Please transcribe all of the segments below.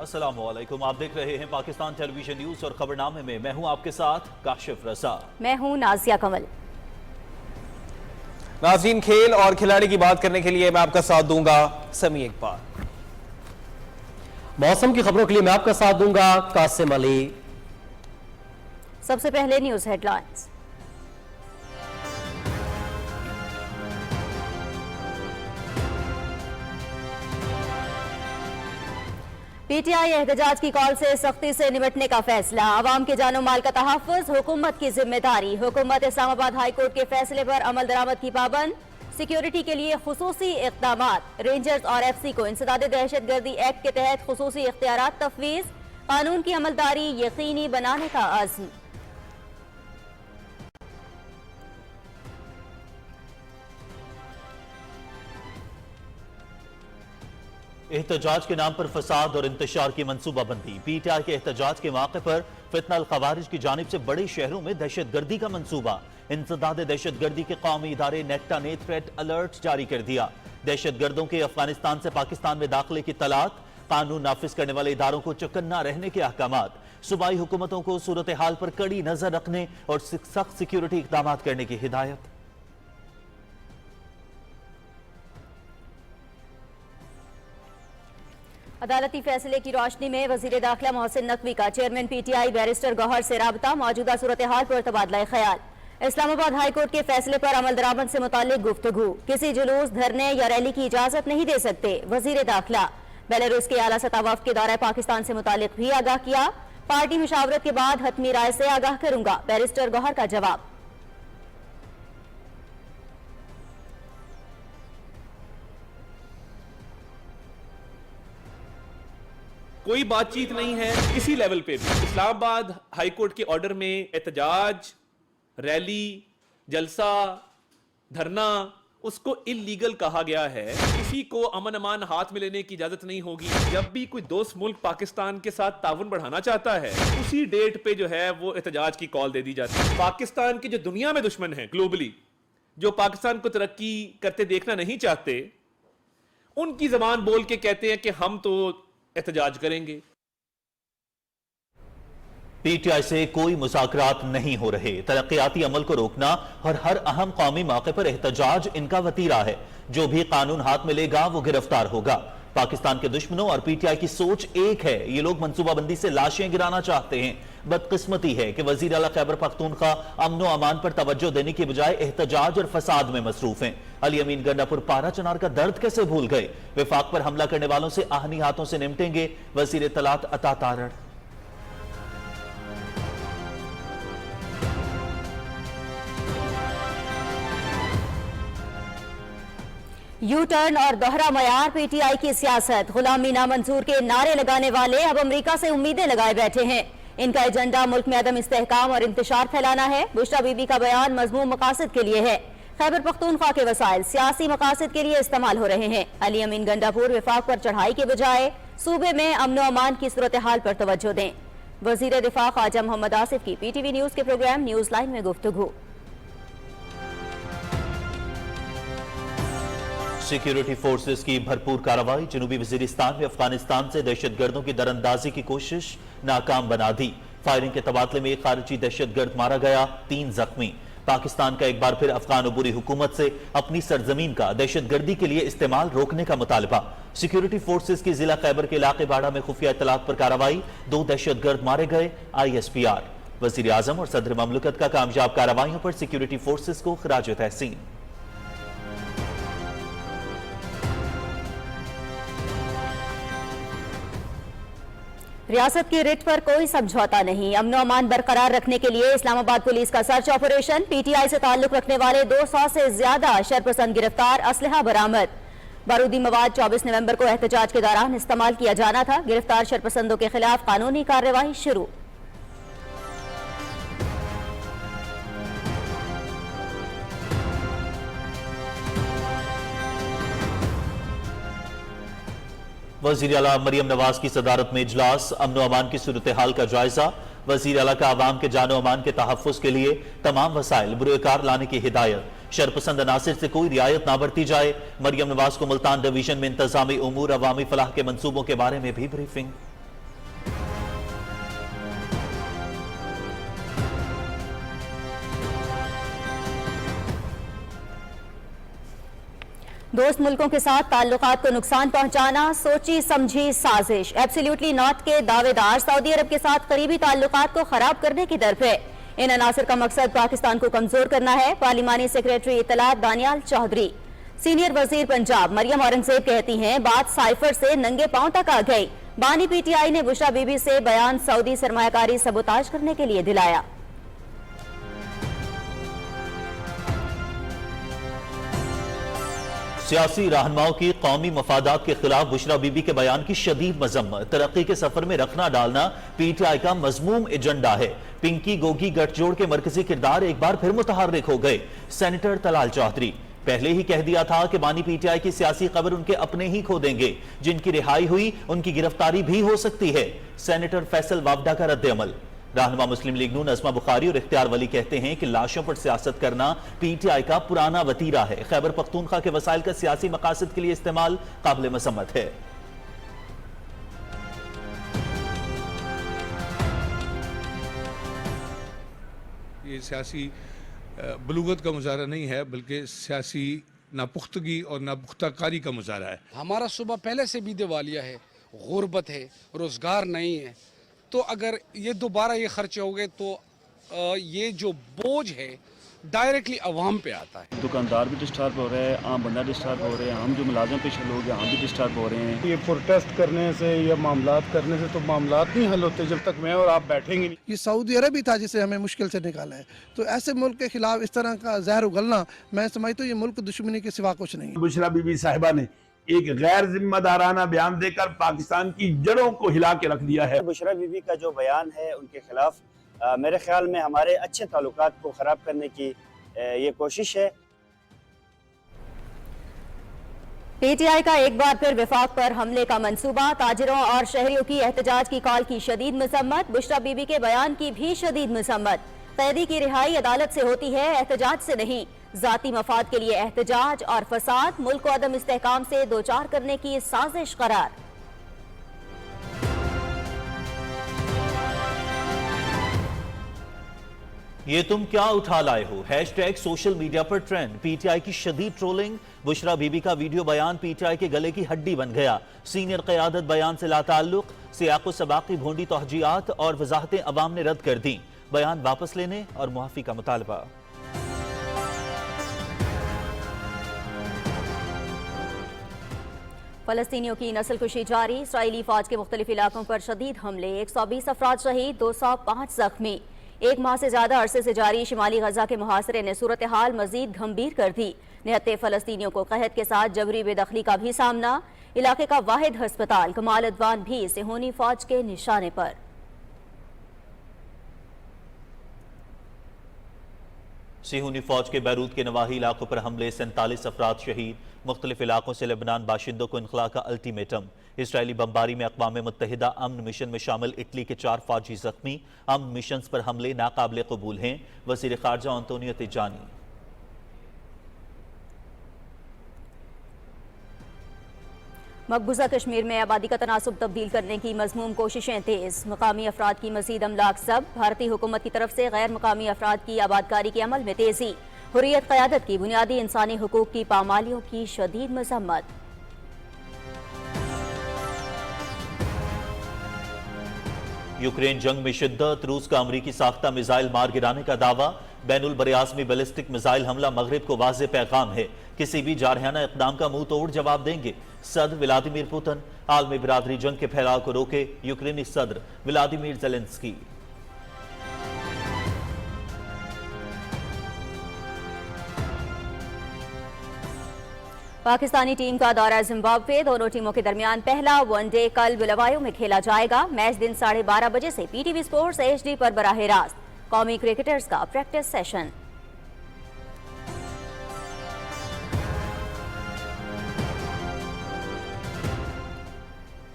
अस्सलाम वालेकुम, आप देख रहे हैं पाकिस्तान टेलीविजन न्यूज और खबरनामे में मैं हूं आपके साथ काशिफ रजा। मैं हूं नाजिया कमल। नाज़रीन, खेल और खिलाड़ी की बात करने के लिए मैं आपका साथ दूंगा समी इकबाल। मौसम की खबरों के लिए मैं आपका साथ दूंगा कासिम अली। सबसे पहले न्यूज हेडलाइंस। पीटीआई एहतजाज की कॉल से सख्ती से निपटने का फैसला, आवाम के जानो माल का तहफ़्फ़ुज़ हुकूमत की जिम्मेदारी। हुकूमत इस्लामाबाद हाई कोर्ट के फैसले पर अमल दरामद की पाबंद, सिक्योरिटी के लिए खुसूसी इक़दामात। रेंजर्स और एफसी को इंसदाद दहशतगर्दी एक्ट के तहत खुसूसी इख्तियारात तफवीज़, कानून की अमलदारी यकीनी बनाने का अज़्म। एहतजाज के नाम पर फसाद और इंतशार की मंसूबाबंदी। पीटीआई के एहतजाज के मौके पर फितना अल खवारिज की जानिब से बड़े शहरों में दहशत गर्दी का मंसूबा। इंसदाद दहशत गर्दी के कौमी इदारे नेक्टा ने थ्रेट अलर्ट जारी कर दिया। दहशत गर्दों के अफगानिस्तान से पाकिस्तान में दाखिले की तलाक, कानून नाफिज करने वाले इदारों को चौकन्ना रहने के अहकामात, सूबाई हुकूमतों को सूरत हाल पर कड़ी नजर रखने और सख्त सिक्योरिटी इकदाम करने की हिदायत। अदालती फैसले की रोशनी में वजीर दाखिला मोहसिन नकवी का चेयरमैन पीटीआई बैरिस्टर गौहर से राबता, मौजूदा सूरत हाल पर तबादला ख्याल। इस्लामाबाद हाई कोर्ट के फैसले पर अमल दरामद से मुतालिक गुफ्तगू, किसी जुलूस, धरने या रैली की इजाजत नहीं दे सकते। वजीर दाखिला बेलारूस के आला सतह वफ्द के दौरे पाकिस्तान से मुतालिक भी आगाह किया, पार्टी मुशावरत के बाद हतमी राय से आगाह करूंगा, बैरिस्टर गौहर का जवाब। कोई बातचीत नहीं है किसी लेवल पे भी। इस्लामाबाद हाई कोर्ट के ऑर्डर में एहतजाज, रैली, जलसा, धरना, उसको इल्लीगल कहा गया है। किसी को अमन अमान हाथ में लेने की इजाजत नहीं होगी। जब भी कोई दोस्त मुल्क पाकिस्तान के साथ ताउन बढ़ाना चाहता है, उसी डेट पे जो है वो एहतजाज की कॉल दे दी जाती है। पाकिस्तान के जो दुनिया में दुश्मन है ग्लोबली, जो पाकिस्तान को तरक्की करते देखना नहीं चाहते, उनकी जबान बोल के कहते हैं कि हम तो एहतजाज करेंगे। पीटीआई से कोई मुज़ाकरात नहीं हो रहे। तरक्याती अमल को रोकना और हर अहम कौमी मौके पर एहतजाज इनका वतीरा है। जो भी कानून हाथ में लेगा वो गिरफ्तार होगा। पाकिस्तान के दुश्मनों और पीटीआई की सोच एक है। ये लोग मंसूबाबंदी से लाशें गिराना चाहते हैं। बदकिस्मती है कि वजीर आला खैबर पख्तूनख्वा अमन व अमान पर तवज्जो देने की बजाय एहतजाज और फसाद में मसरूफ हैं। अली अमीन गंडापुर पारा चनार का दर्द कैसे भूल गए। विफाक पर हमला करने वालों से आहनी हाथों से निपटेंगे वजीर इत्तलात अता तारड़। यू टर्न और दोहरा मयार पीटीआई की सियासत। गुलामी नामंजूर के नारे लगाने वाले अब अमेरिका से उम्मीदें लगाए बैठे हैं। इनका एजेंडा मुल्क में अदम इस्तेहकाम और इंतशार फैलाना है। बुशरा बीबी का बयान मजमूम मकासद के लिए है। खैबर पख्तूनख्वा के वसाइल सियासी मकासद के लिए इस्तेमाल हो रहे हैं। अली अमीन गंडापुर विफाक पर चढ़ाई के बजाय सूबे में अमन व अमान की सूरत हाल पर तवज्जो दें। वजीर दिफा ख्वाजा मोहम्मद आसिफ की पीटीवी न्यूज के प्रोग्राम न्यूज लाइन में गुफ्तगू। सिक्योरिटी फोर्सेस की भरपूर कार्रवाई। जनूबी वजीरिस्तान में अफगानिस्तान से दहशतगर्दों की दरअंदाजी की कोशिश नाकाम बना दी। फायरिंग के तबादले में एक खारिजी दहशतगर्द मारा गया, 3 जख्मी। पाकिस्तान का एक बार फिर अफगान अबूरी हुकूमत से अपनी सरजमीन का दहशतगर्दी के लिए इस्तेमाल रोकने का मुतालबा। सिक्योरिटी फोर्सेस की जिला खैबर के इलाके बाड़ा में खुफिया इत्तलात पर कार्रवाई, 2 दहशतगर्द मारे गए, ISPR। वजीर आजम और सदर ममलकत का कामयाब कार्रवाइयों पर सिक्योरिटी फोर्सेस को खराज तहसीन। रियासत की रिट पर कोई समझौता नहीं। अमन व अमान बरकरार रखने के लिए इस्लामाबाद पुलिस का सर्च ऑपरेशन। पीटीआई से ताल्लुक रखने वाले 200 से ज्यादा शरपसंद गिरफ्तार, असलहा बरामद। बारूदी मवाद 24 नवंबर को एहतजाज के दौरान इस्तेमाल किया जाना था। गिरफ्तार शरपसंदों के खिलाफ कानूनी कार्रवाई शुरू। वजीर आला मरियम नवाज की सदारत में इजलास, अमन अमान की सूरत हाल का जायजा। वजीर आला का आवाम के जानो अमान के तहफ़्फ़ुज़ के लिए तमाम वसाइल बुरेकार लाने की हिदायत। शरपसंद अनासिर से कोई रियायत ना बरती जाए। मरियम नवाज को मुल्तान डिवीजन में इंतजामी उमूर अवामी फलाह के मंसूबों के बारे में भी ब्रीफिंग। दोस्त मुल्कों के साथ ताल्लुकात को नुकसान पहुंचाना सोची समझी साजिश। एब्सोल्युटली नॉट के दावेदार सऊदी अरब के साथ करीबी ताल्लुकात को खराब करने की तरफ है। इन अनासर का मकसद पाकिस्तान को कमजोर करना है। पार्लिमानी सेक्रेटरी इत्तलात दानियाल चौधरी। सीनियर वजीर पंजाब मरियम औरंगजेब कहती हैं बात साइफर से नंगे पांव तक आ गई। बानी पीटीआई ने बुशरा बीबी से बयान सऊदी सरमायाकारी सबोताज करने के लिए दिलाया। सियासी रहनुमाओं की कौमी मफादात के खिलाफ बुशरा बीबी के बयान की शदीद मजम्मत। तरक्की के सफर में रखना डालना पीटीआई का मजमूम एजेंडा है। पिंकी गोगी गठजोड़ के मरकजी किरदार एक बार फिर मुतहर्रिक हो गए। सेनेटर तलाल चौधरी पहले ही कह दिया था कि बानी पीटीआई की सियासी खबर उनके अपने ही खो देंगे। जिनकी रिहाई हुई उनकी गिरफ्तारी भी हो सकती है। सेनेटर फैसल वावडा का रद्द-ए-अमल। रहनुमा मुस्लिम लीग नून नज़मा बुखारी और इख्तियार वली कहते हैं कि लाशों पर सियासत करना पीटीआई का पुराना वतीरा है। खैबर पख्तूनख्वा के वसाइल का सियासी मकासद के लिए इस्तेमाल काबिल मसम्मत है। ये सियासी बलूगत का मुजाहरा नहीं है, बल्कि सियासी नापुख्तगी और नापुख्ताकारी का मुजाहरा है। हमारा सुबह पहले से भी दिवालिया है, गुर्बत है, रोज़गार नहीं है। तो अगर ये दोबारा ये खर्चे हो गए तो ये जो बोझ है डायरेक्टली अवाम पे आता है। दुकानदार भी डिस्टर्ब हो रहे हैं, आम बंदा डिस्टर्ब हो रहे हैं, हम जो मुलाजिम पेशा लोग हैं हम भी डिस्टर्ब हो रहे हैं। ये प्रोटेस्ट करने से या मामलात करने से तो मामलात नहीं हल होते जब तक मैं और आप बैठेंगे नहीं। ये सऊदी अरब ही था जिसे हमें मुश्किल से निकाला है। तो ऐसे मुल्क के खिलाफ इस तरह का जहर उगलना, मैं समझता हूँ ये मुल्क दुश्मनी के सिवा कुछ नहीं है। बुशरा बीबी साहिबा ने एक गैर जिम्मेदाराना बयान देकर पाकिस्तान की जड़ों को हिला के रख दिया है। बुशरा बीबी का जो बयान है उनके खिलाफ मेरे ख्याल में हमारे अच्छे ताल्लुकात को ख़राब करने की ये कोशिश है। पीटीआई का एक बार फिर विफाक पर हमले का मंसूबा। ताजिरों और शहरियों की एहतजाज की कॉल की शदीद मसम्मत। बुशरा बीबी के बयान की भी शदीद मसम्मत। कैदी की रिहाई अदालत से होती है, एहतजाज से नहीं। जाती मफाद के लिए एहतजाज और फसाद मुल्क को अदम इस्तेहकाम से दो चार करने की साजिश करार। ये तुम क्या उठा लाए हो? हैशटैग सोशल मीडिया पर ट्रेंड। पीटीआई की शदीद ट्रोलिंग। बुशरा बीबी का वीडियो बयान पीटीआई के गले की हड्डी बन गया। सीनियर क़यादत बयान से लाताल्लुक। सियाक़ो सबाक़ी भोंडी तौजीहात और वजाहतें अवाम ने रद्द कर दी। बयान वापस लेने और मुआफ़ी का मुतालबा। फलस्तीनियों की नस्लकुशी जारी। इसराइली फौज के मुख्तलिफ इलाकों पर शदीद हमले। 120 अफराद शहीद, 205 जख्मी। एक माह से ज्यादा अरसे से जारी शिमाली गजा के मुहासरे ने सूरत हाल मजीद गंभीर कर दी। निहत्ते फलस्तीनियों को कहत के साथ जबरी बेदखली का भी सामना। इलाके का वाहिद हस्पताल कमाल अदवान भी सिहोनी फौज के निशाने पर। सिहोनी फौज के बैरूत के नवाही इलाकों पर हमले, 47 अफराद शहीद। मुख्तलिफ इलाकों से लेबनान बाशिंदों को इनखला का अल्टीमेटम। इसराइली बमबारी में अक़वाम मुत्तहिदा अमन मिशन में शामिल इटली के 4 फौजी जख्मी। अमन मिशन पर हमले नाकाबिले कबूल हैं। वज़ीर ख़ारजा एंटोनियो तिजानी। मकबूजा कश्मीर में आबादी का तनासुब तब्दील करने की मज़मूम कोशिशें तेज। मकामी अफराद की मज़ीद अमलाक सब। भारतीय हुकूमत की तरफ से गैर मकामी अफराद की आबादकारी के अमल में तेजी। हुर्रियत क़यादत की बुनियादी इंसानी हुकूक की पामालियों की शदीद मज़म्मत। यूक्रेन जंग में शिद्दत। रूस का अमरीकी साख्ता मिसाइल मार गिराने का दावा। बैनुल बरियाज़मी बैलिस्टिक मिसाइल हमला मगरिब को वाज़ेह पैगाम है। किसी भी जारहाना इक़दाम का मुंह तोड़ जवाब देंगे। सदर व्लादिमीर पुतिन। आलमी बिरादरी जंग के फैलाव को रोके। यूक्रेनी सदर व्लादिमीर ज़ेलेंस्की। पाकिस्तानी टीम का दौरा जिम्बाब्वे। दोनों टीमों के दरमियान पहला वनडे कल बुलवायो में खेला जाएगा। मैच दिन 12:30 बजे से पीटीवी स्पोर्ट्स HD पर बराह रास्त। कौमी क्रिकेटर्स का प्रैक्टिस सेशन।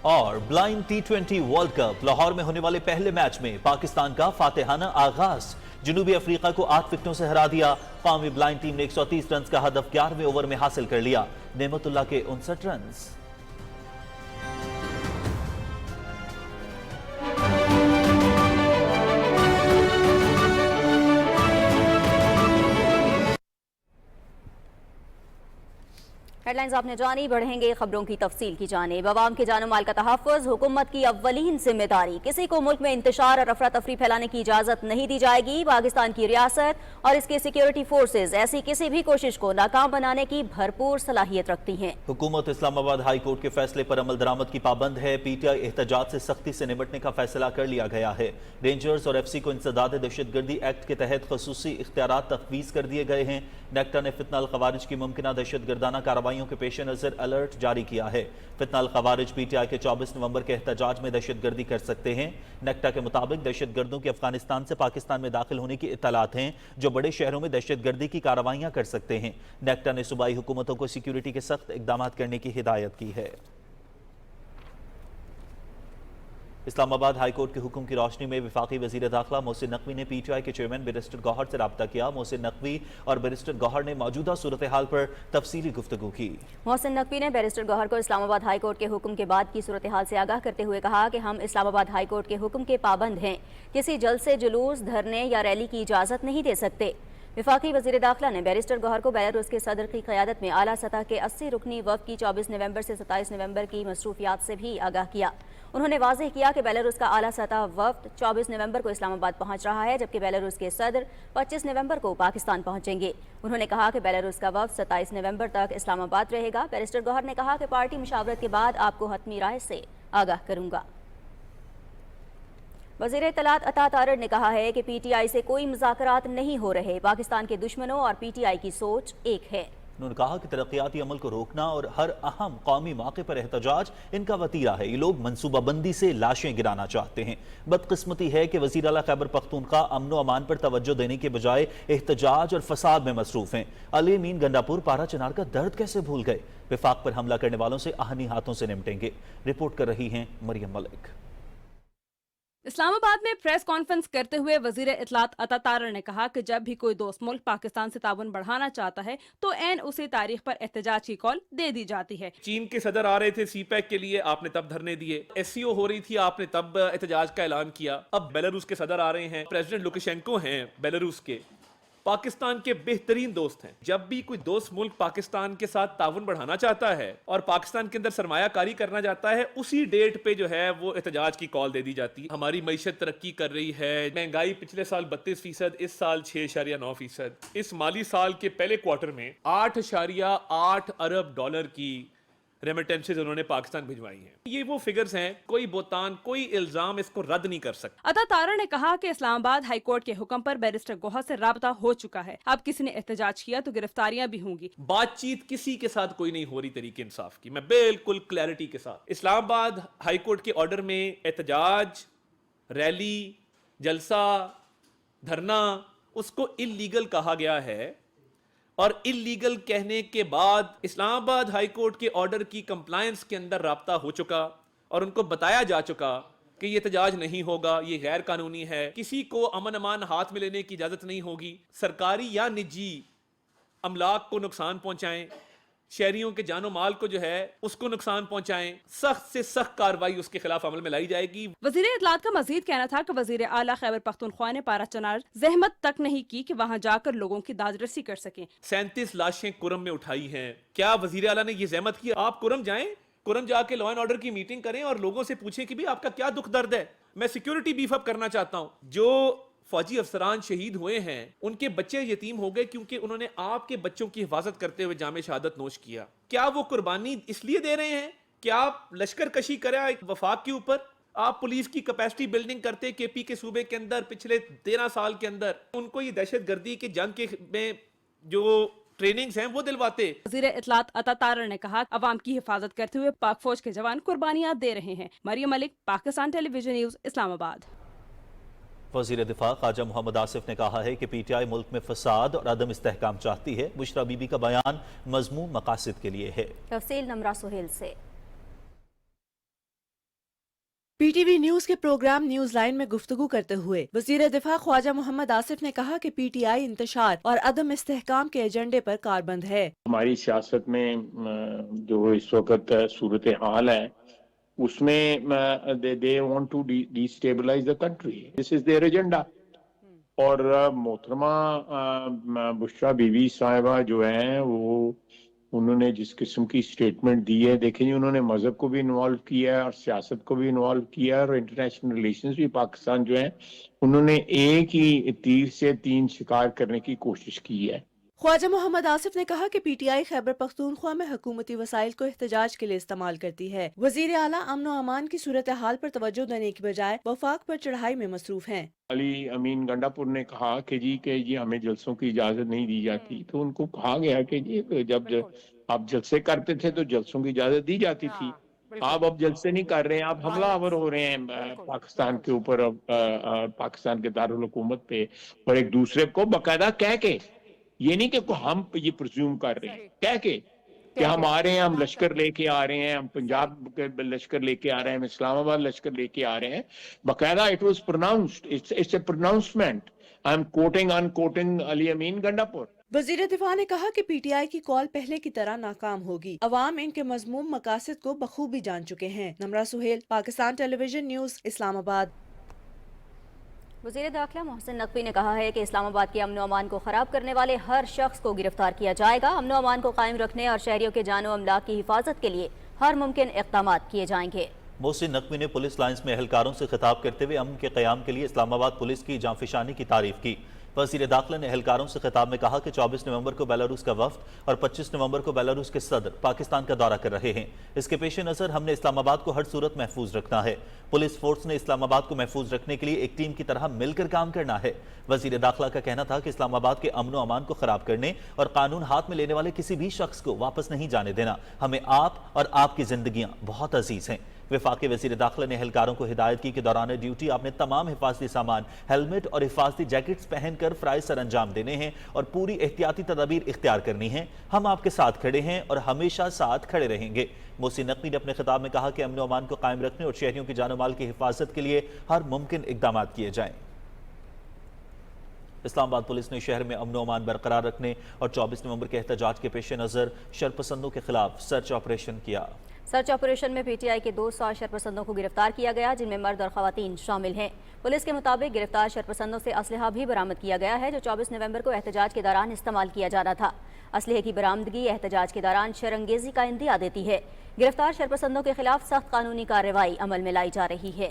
और blind T20 world cup. Lahore में होने वाले पहले मैच में पाकिस्तान का फातिहाना आगाज। जनूबी अफ्रीका को 8 विकेटों से हरा दिया। कौमी ब्लाइंड टीम ने 130 रन का हदफ 11वें ओवर में हासिल कर लिया। नेमतुल्लाह के 59 रन। ہیڈ لائنز آپ نے جانی، بڑھیں گے خبروں کی تفصیل کی جانب۔ عوام کے جان و مال کا تحفظ حکومت کی اولین ذمہ داری، کسی کو ملک میں انتشار اور افراتفری پھیلانے کی اجازت نہیں دی جائے گی۔ پاکستان کی ریاست اور اس کے سیکیورٹی فورسز ایسی کسی بھی کوشش کو ناکام بنانے کی بھرپور صلاحیت رکھتی ہیں۔ حکومت اسلام آباد ہائی کورٹ کے فیصلے پر عمل درآمد کی پابند ہے۔ پی ٹی آئی احتجاج سے سختی سے نمٹنے کا فیصلہ کر لیا گیا ہے۔ رینجرز اور ایف سی کو انسداد دہشت گردی ایکٹ کے تحت خصوصی اختیارات تفویض کر دیے گئے ہیں۔ نیکٹا نے فتنہ الخوارج کی ممکنہ دہشت گردانہ کارروائیوں کے پیش نظر الرٹ جاری کیا ہے۔ فتنہ الخوارج پی ٹی آئی کے 24 نومبر کے احتجاج میں دہشت گردی کر سکتے ہیں۔ نیکٹا کے مطابق دہشت گردوں کے افغانستان سے پاکستان میں داخل ہونے کی اطلاعات ہیں جو بڑے شہروں میں دہشت گردی کی کارروائیاں کر سکتے ہیں۔ نیکٹا نے صوبائی حکومتوں کو سیکیورٹی کے سخت اقدامات کرنے کی ہدایت کی ہے۔ اسلام آباد ہائی کورٹ کے حکم کی روشنی میں وفاقی وزیر داخلہ محسن نقوی نے پی ٹی آئی کے چیئرمین بیرسٹر گوہر سے رابطہ کیا۔ محسن نقوی اور بیرسٹر گوہر نے موجودہ صورتحال پر تفصیلی گفتگو کی۔ محسن نقوی نے بیرسٹر گوہر کو اسلام آباد ہائی کورٹ کے حکم کے بعد کی صورتحال سے آگاہ کرتے ہوئے کہا کہ ہم اسلام آباد ہائی کورٹ کے حکم کے پابند ہیں، کسی جلسے، جلوس، دھرنے یا ریلی کی اجازت نہیں دے سکتے۔ وفاقی وزیر داخلہ نے بیرسٹر گوہر کو بیلاروس کے صدر کی قیادت میں اعلیٰ سطح کے 80 رکنی وفد کی 24 نومبر سے 27 نومبر کی مصروفیات سے بھی آگاہ کیا۔ انہوں نے واضح کیا کہ بیلاروس کا اعلیٰ سطح وفد 24 نومبر کو اسلام آباد پہنچ رہا ہے، جبکہ بیلاروس کے صدر 25 نومبر کو پاکستان پہنچیں گے۔ انہوں نے کہا کہ بیلاروس کا وفد 27 نومبر تک اسلام آباد رہے گا۔ بیرسٹر گوہر نے کہا کہ پارٹی مشاورت کے بعد آپ کو حتمی رائے سے آگاہ کروں گا۔ وزیر اطلاعات عطا تارڑ نے کہا ہے کہ پی ٹی آئی سے کوئی مذاکرات نہیں ہو رہے، پاکستان کے دشمنوں اور پی ٹی آئی کی سوچ ایک ہے۔ انہوں نے کہا کہ ترقیاتی عمل کو روکنا اور ہر اہم قومی موقع پر احتجاج ان کا وتیرہ ہے۔ یہ لوگ منصوبہ بندی سے لاشیں گرانا چاہتے ہیں۔ بدقسمتی ہے کہ وزیر اعلیٰ خیبر پختونخوا امن و امان پر توجہ دینے کے بجائے احتجاج اور فساد میں مصروف ہیں۔ علی امین گنڈاپور پارا چنار کا درد کیسے بھول گئے؟ وفاق پر حملہ کرنے والوں سے آہنی ہاتھوں سے نمٹیں گے۔ رپورٹ کر رہی ہیں مریم ملک۔ اسلام آباد میں پریس کانفرنس کرتے ہوئے وزیر اطلاعات عطا تارڑ نے کہا کہ جب بھی کوئی دوست ملک پاکستان سے تعاون بڑھانا چاہتا ہے تو عین اسی تاریخ پر احتجاج کی کال دے دی جاتی ہے۔ چین کے صدر آ رہے تھے سی پیک کے لیے، آپ نے تب دھرنے دیے۔ ایس سی او ہو رہی تھی، آپ نے تب احتجاج کا اعلان کیا۔ اب بیلاروس کے صدر آ رہے ہیں، پریزیڈنٹ لوکاشینکو ہیں بیلاروس کے، پاکستان کے بہترین دوست ہیں۔ جب بھی کوئی دوست ملک پاکستان کے ساتھ تعاون بڑھانا چاہتا ہے اور پاکستان کے اندر سرمایہ کاری کرنا چاہتا ہے، اسی ڈیٹ پہ جو ہے وہ احتجاج کی کال دے دی جاتی ہے۔ ہماری معیشت ترقی کر رہی ہے، مہنگائی پچھلے سال 32%، اس سال 6.9%۔ اس مالی سال کے پہلے کوارٹر میں 8.8 ارب ڈالر کی ریمیٹنسز انہوں نے پاکستان بھجوائی ہیں۔ یہ وہ فگرز ہیں، کوئی بہتان، کوئی الزام اس کو رد نہیں کر سکتا۔ عطا تارڑ نے کہا کہ اسلام آباد ہائی کورٹ کے حکم پر بیرسٹر گوہر سے رابطہ ہو چکا ہے، اب کسی نے احتجاج کیا تو گرفتاریاں بھی ہوں گی۔ بات چیت کسی کے ساتھ کوئی نہیں ہو رہی طریقے انصاف کی، میں بالکل کلیئرٹی کے ساتھ۔ اسلام آباد ہائی کورٹ کے آرڈر میں احتجاج، ریلی، جلسہ، دھرنا، اس کو اللیگل کہا گیا ہے، اور اللیگل کہنے کے بعد اسلام آباد ہائی کورٹ کے آرڈر کی کمپلائنس کے اندر رابطہ ہو چکا اور ان کو بتایا جا چکا کہ یہ احتجاج نہیں ہوگا، یہ غیر قانونی ہے، کسی کو امن امان ہاتھ میں لینے کی اجازت نہیں ہوگی، سرکاری یا نجی املاک کو نقصان پہنچائیں، شہریوں کے جان و مال کو جو ہے اس کو نقصان پہنچائیں، سخت سے سخت کارروائی اس کے خلاف عمل میں لائی جائے گی۔ وزیر اطلاعات کا مزید کہنا تھا کہ وزیر اعلیٰ خیبر پختونخوا نے پارا چنار زحمت تک نہیں کی کہ وہاں جا کر لوگوں کی داد رسی کر سکیں۔ 37 لاشیں کرم میں اٹھائی ہیں۔ کیا وزیر اعلیٰ نے یہ زحمت کی؟ آپ کرم جائیں، کرم جا کے لا اینڈ آرڈر کی میٹنگ کریں اور لوگوں سے پوچھیں کہ بھی آپ کا کیا دکھ درد ہے۔ میں سیکیورٹی بیف اپ کرنا چاہتا ہوں۔ جو فوجی افسران شہید ہوئے ہیں ان کے بچے یتیم ہو گئے کیونکہ انہوں نے آپ کے بچوں کی حفاظت کرتے ہوئے جام شہادت نوش کیا۔ کیا وہ قربانی اس لیے دے رہے ہیں کہ آپ لشکر کشی کریں ایک وفاق کے اوپر؟ آپ پولیس کی کیپیسٹی بلڈنگ کرتے کے پی کے صوبے کے اندر پچھلے 13 سال کے اندر، ان کو یہ دہشت گردی کے جنگ کے میں جو ٹریننگز ہیں وہ دلواتے۔ وزیر اطلاعات عطا تارڑ نے کہا عوام کی حفاظت کرتے ہوئے پاک فوج کے جوان قربانیاں دے رہے ہیں۔ مریم ملک، پاکستان ٹیلی ویژن نیوز، اسلام آباد۔ وزیر دفاع خواجہ محمد آصف نے کہا ہے کہ پی ٹی آئی ملک میں فساد اور عدم استحکام چاہتی ہے۔ بشرا بی بی کا بیان مذموم مقاصد کے لیے ہے۔ تفصیل نمرہ سہیل سے۔ پی ٹی وی نیوز کے پروگرام نیوز لائن میں گفتگو کرتے ہوئے وزیر دفاع خواجہ محمد آصف نے کہا کہ پی ٹی آئی انتشار اور عدم استحکام کے ایجنڈے پر کاربند ہے۔ ہماری سیاست میں جو اس وقت صورتحال ہے اس میں they want to destabilize the country. This is their agenda. اور محترمہ بشرا بی بی صاحبہ جو ہیں وہ انہوں نے جس قسم کی سٹیٹمنٹ دی ہے، دیکھیں جی انہوں نے مذہب کو بھی انوالو کیا ہے اور سیاست کو بھی انوالو کیا ہے اور انٹرنیشنل ریلیشنز بھی پاکستان جو ہیں انہوں نے ایک ہی تیر سے 3 شکار کرنے کی کوشش کی ہے۔ خواجہ محمد آصف نے کہا کہ P T I Khyber Pakhtunkhwa میں حکومتی وسائل کو احتجاج کے لیے استعمال کرتی ہے۔ وزیر اعلیٰ امن و امان کی صورتحال پر توجہ دینے کی بجائے وفاق پر چڑھائی میں مصروف ہیں۔ علی امین گنڈا پور نے کہا کہ جی ہمیں جلسوں کی اجازت نہیں دی جاتی، تو ان کو کہا گیا کہ جی جب آپ جلسے کرتے تھے تو جلسوں کی اجازت دی جاتی تھی، آپ اب جلسے نہیں کر رہے ہیں، آپ حملہ آور ہو رہے ہیں پاکستان کے اوپر، پاکستان کے دارالحکومت پہ، اور ایک دوسرے کو باقاعدہ کہہ کے، یہ نہیں کہ ہم یہ پرزیوم کر رہے ہیں، کہہ کے کہ ہم آ رہے ہیں، ہم لشکر لے کے آ رہے ہیں، ہم پنجاب کے لشکر لے کے آ رہے ہیں، ہم اسلام آباد لشکر لے کے آ رہے ہیں، باقاعدہ it was pronounced, it's a pronouncement, I am quoting unquoting Ali Amin Gandapur. وزیر دفاع نے کہا کہ پی ٹی آئی کی کال پہلے کی طرح ناکام ہوگی، عوام ان کے مذموم مقاصد کو بخوبی جان چکے ہیں۔ نمرہ سہیل، پاکستان ٹیلی ویژن نیوز، اسلام آباد۔ وزیر داخلہ محسن نقوی نے کہا ہے کہ اسلام آباد کے امن و امان کو خراب کرنے والے ہر شخص کو گرفتار کیا جائے گا۔ امن و امان کو قائم رکھنے اور شہریوں کے جان و املاک کی حفاظت کے لیے ہر ممکن اقدامات کیے جائیں گے۔ محسن نقوی نے پولیس لائنز میں اہلکاروں سے خطاب کرتے ہوئے امن کے قیام کے لیے اسلام آباد پولیس کی جانفشانی کی تعریف کی۔ وزیر داخلہ نے اہلکاروں سے خطاب میں کہا کہ 24 نومبر کو بیلاروس کا وفد اور 25 نومبر کو بیلاروس کے صدر پاکستان کا دورہ کر رہے ہیں۔ اس کے پیش نظر ہم نے اسلام آباد کو ہر صورت محفوظ رکھنا ہے۔ پولیس فورس نے اسلام آباد کو محفوظ رکھنے کے لیے ایک ٹیم کی طرح مل کر کام کرنا ہے۔ وزیر داخلہ کا کہنا تھا کہ اسلام آباد کے امن و امان کو خراب کرنے اور قانون ہاتھ میں لینے والے کسی بھی شخص کو واپس نہیں جانے دینا۔ ہمیں آپ اور آپ کی زندگیاں بہت عزیز ہیں۔ وفاقی وزیر داخلہ نے اہلکاروں کو ہدایت کی کہ دوران ڈیوٹی آپ نے تمام حفاظتی سامان، ہیلمٹ اور حفاظتی جیکٹس پہن کر فرائض سر انجام دینے ہیں اور پوری احتیاطی تدابیر اختیار کرنی ہیں۔ ہم آپ کے ساتھ کھڑے ہیں اور ہمیشہ ساتھ کھڑے رہیں گے۔ محسن نقوی نے اپنے خطاب میں کہا کہ امن و امان کو قائم رکھنے اور شہریوں کی جان و مال کی حفاظت کے لیے ہر ممکن اقدامات کیے جائیں۔ اسلام آباد پولیس نے شہر میں امن و امان برقرار رکھنے اور 24 نومبر کے احتجاج کے پیش نظر شرپسندوں کے خلاف سرچ آپریشن کیا۔ سرچ آپریشن میں پی ٹی آئی کے 200 شرپسندوں کو گرفتار کیا گیا، جن میں مرد اور خواتین شامل ہیں۔ پولیس کے مطابق گرفتار شرپسندوں سے اسلحہ بھی برآمد کیا گیا ہے جو 24 نومبر کو احتجاج کے دوران استعمال کیا جانا تھا۔ اسلحے کی برآمدگی احتجاج کے دوران شرانگیزی کا اندیا دیتی ہے۔ گرفتار شرپسندوں کے خلاف سخت قانونی کارروائی عمل میں لائی جا رہی ہے۔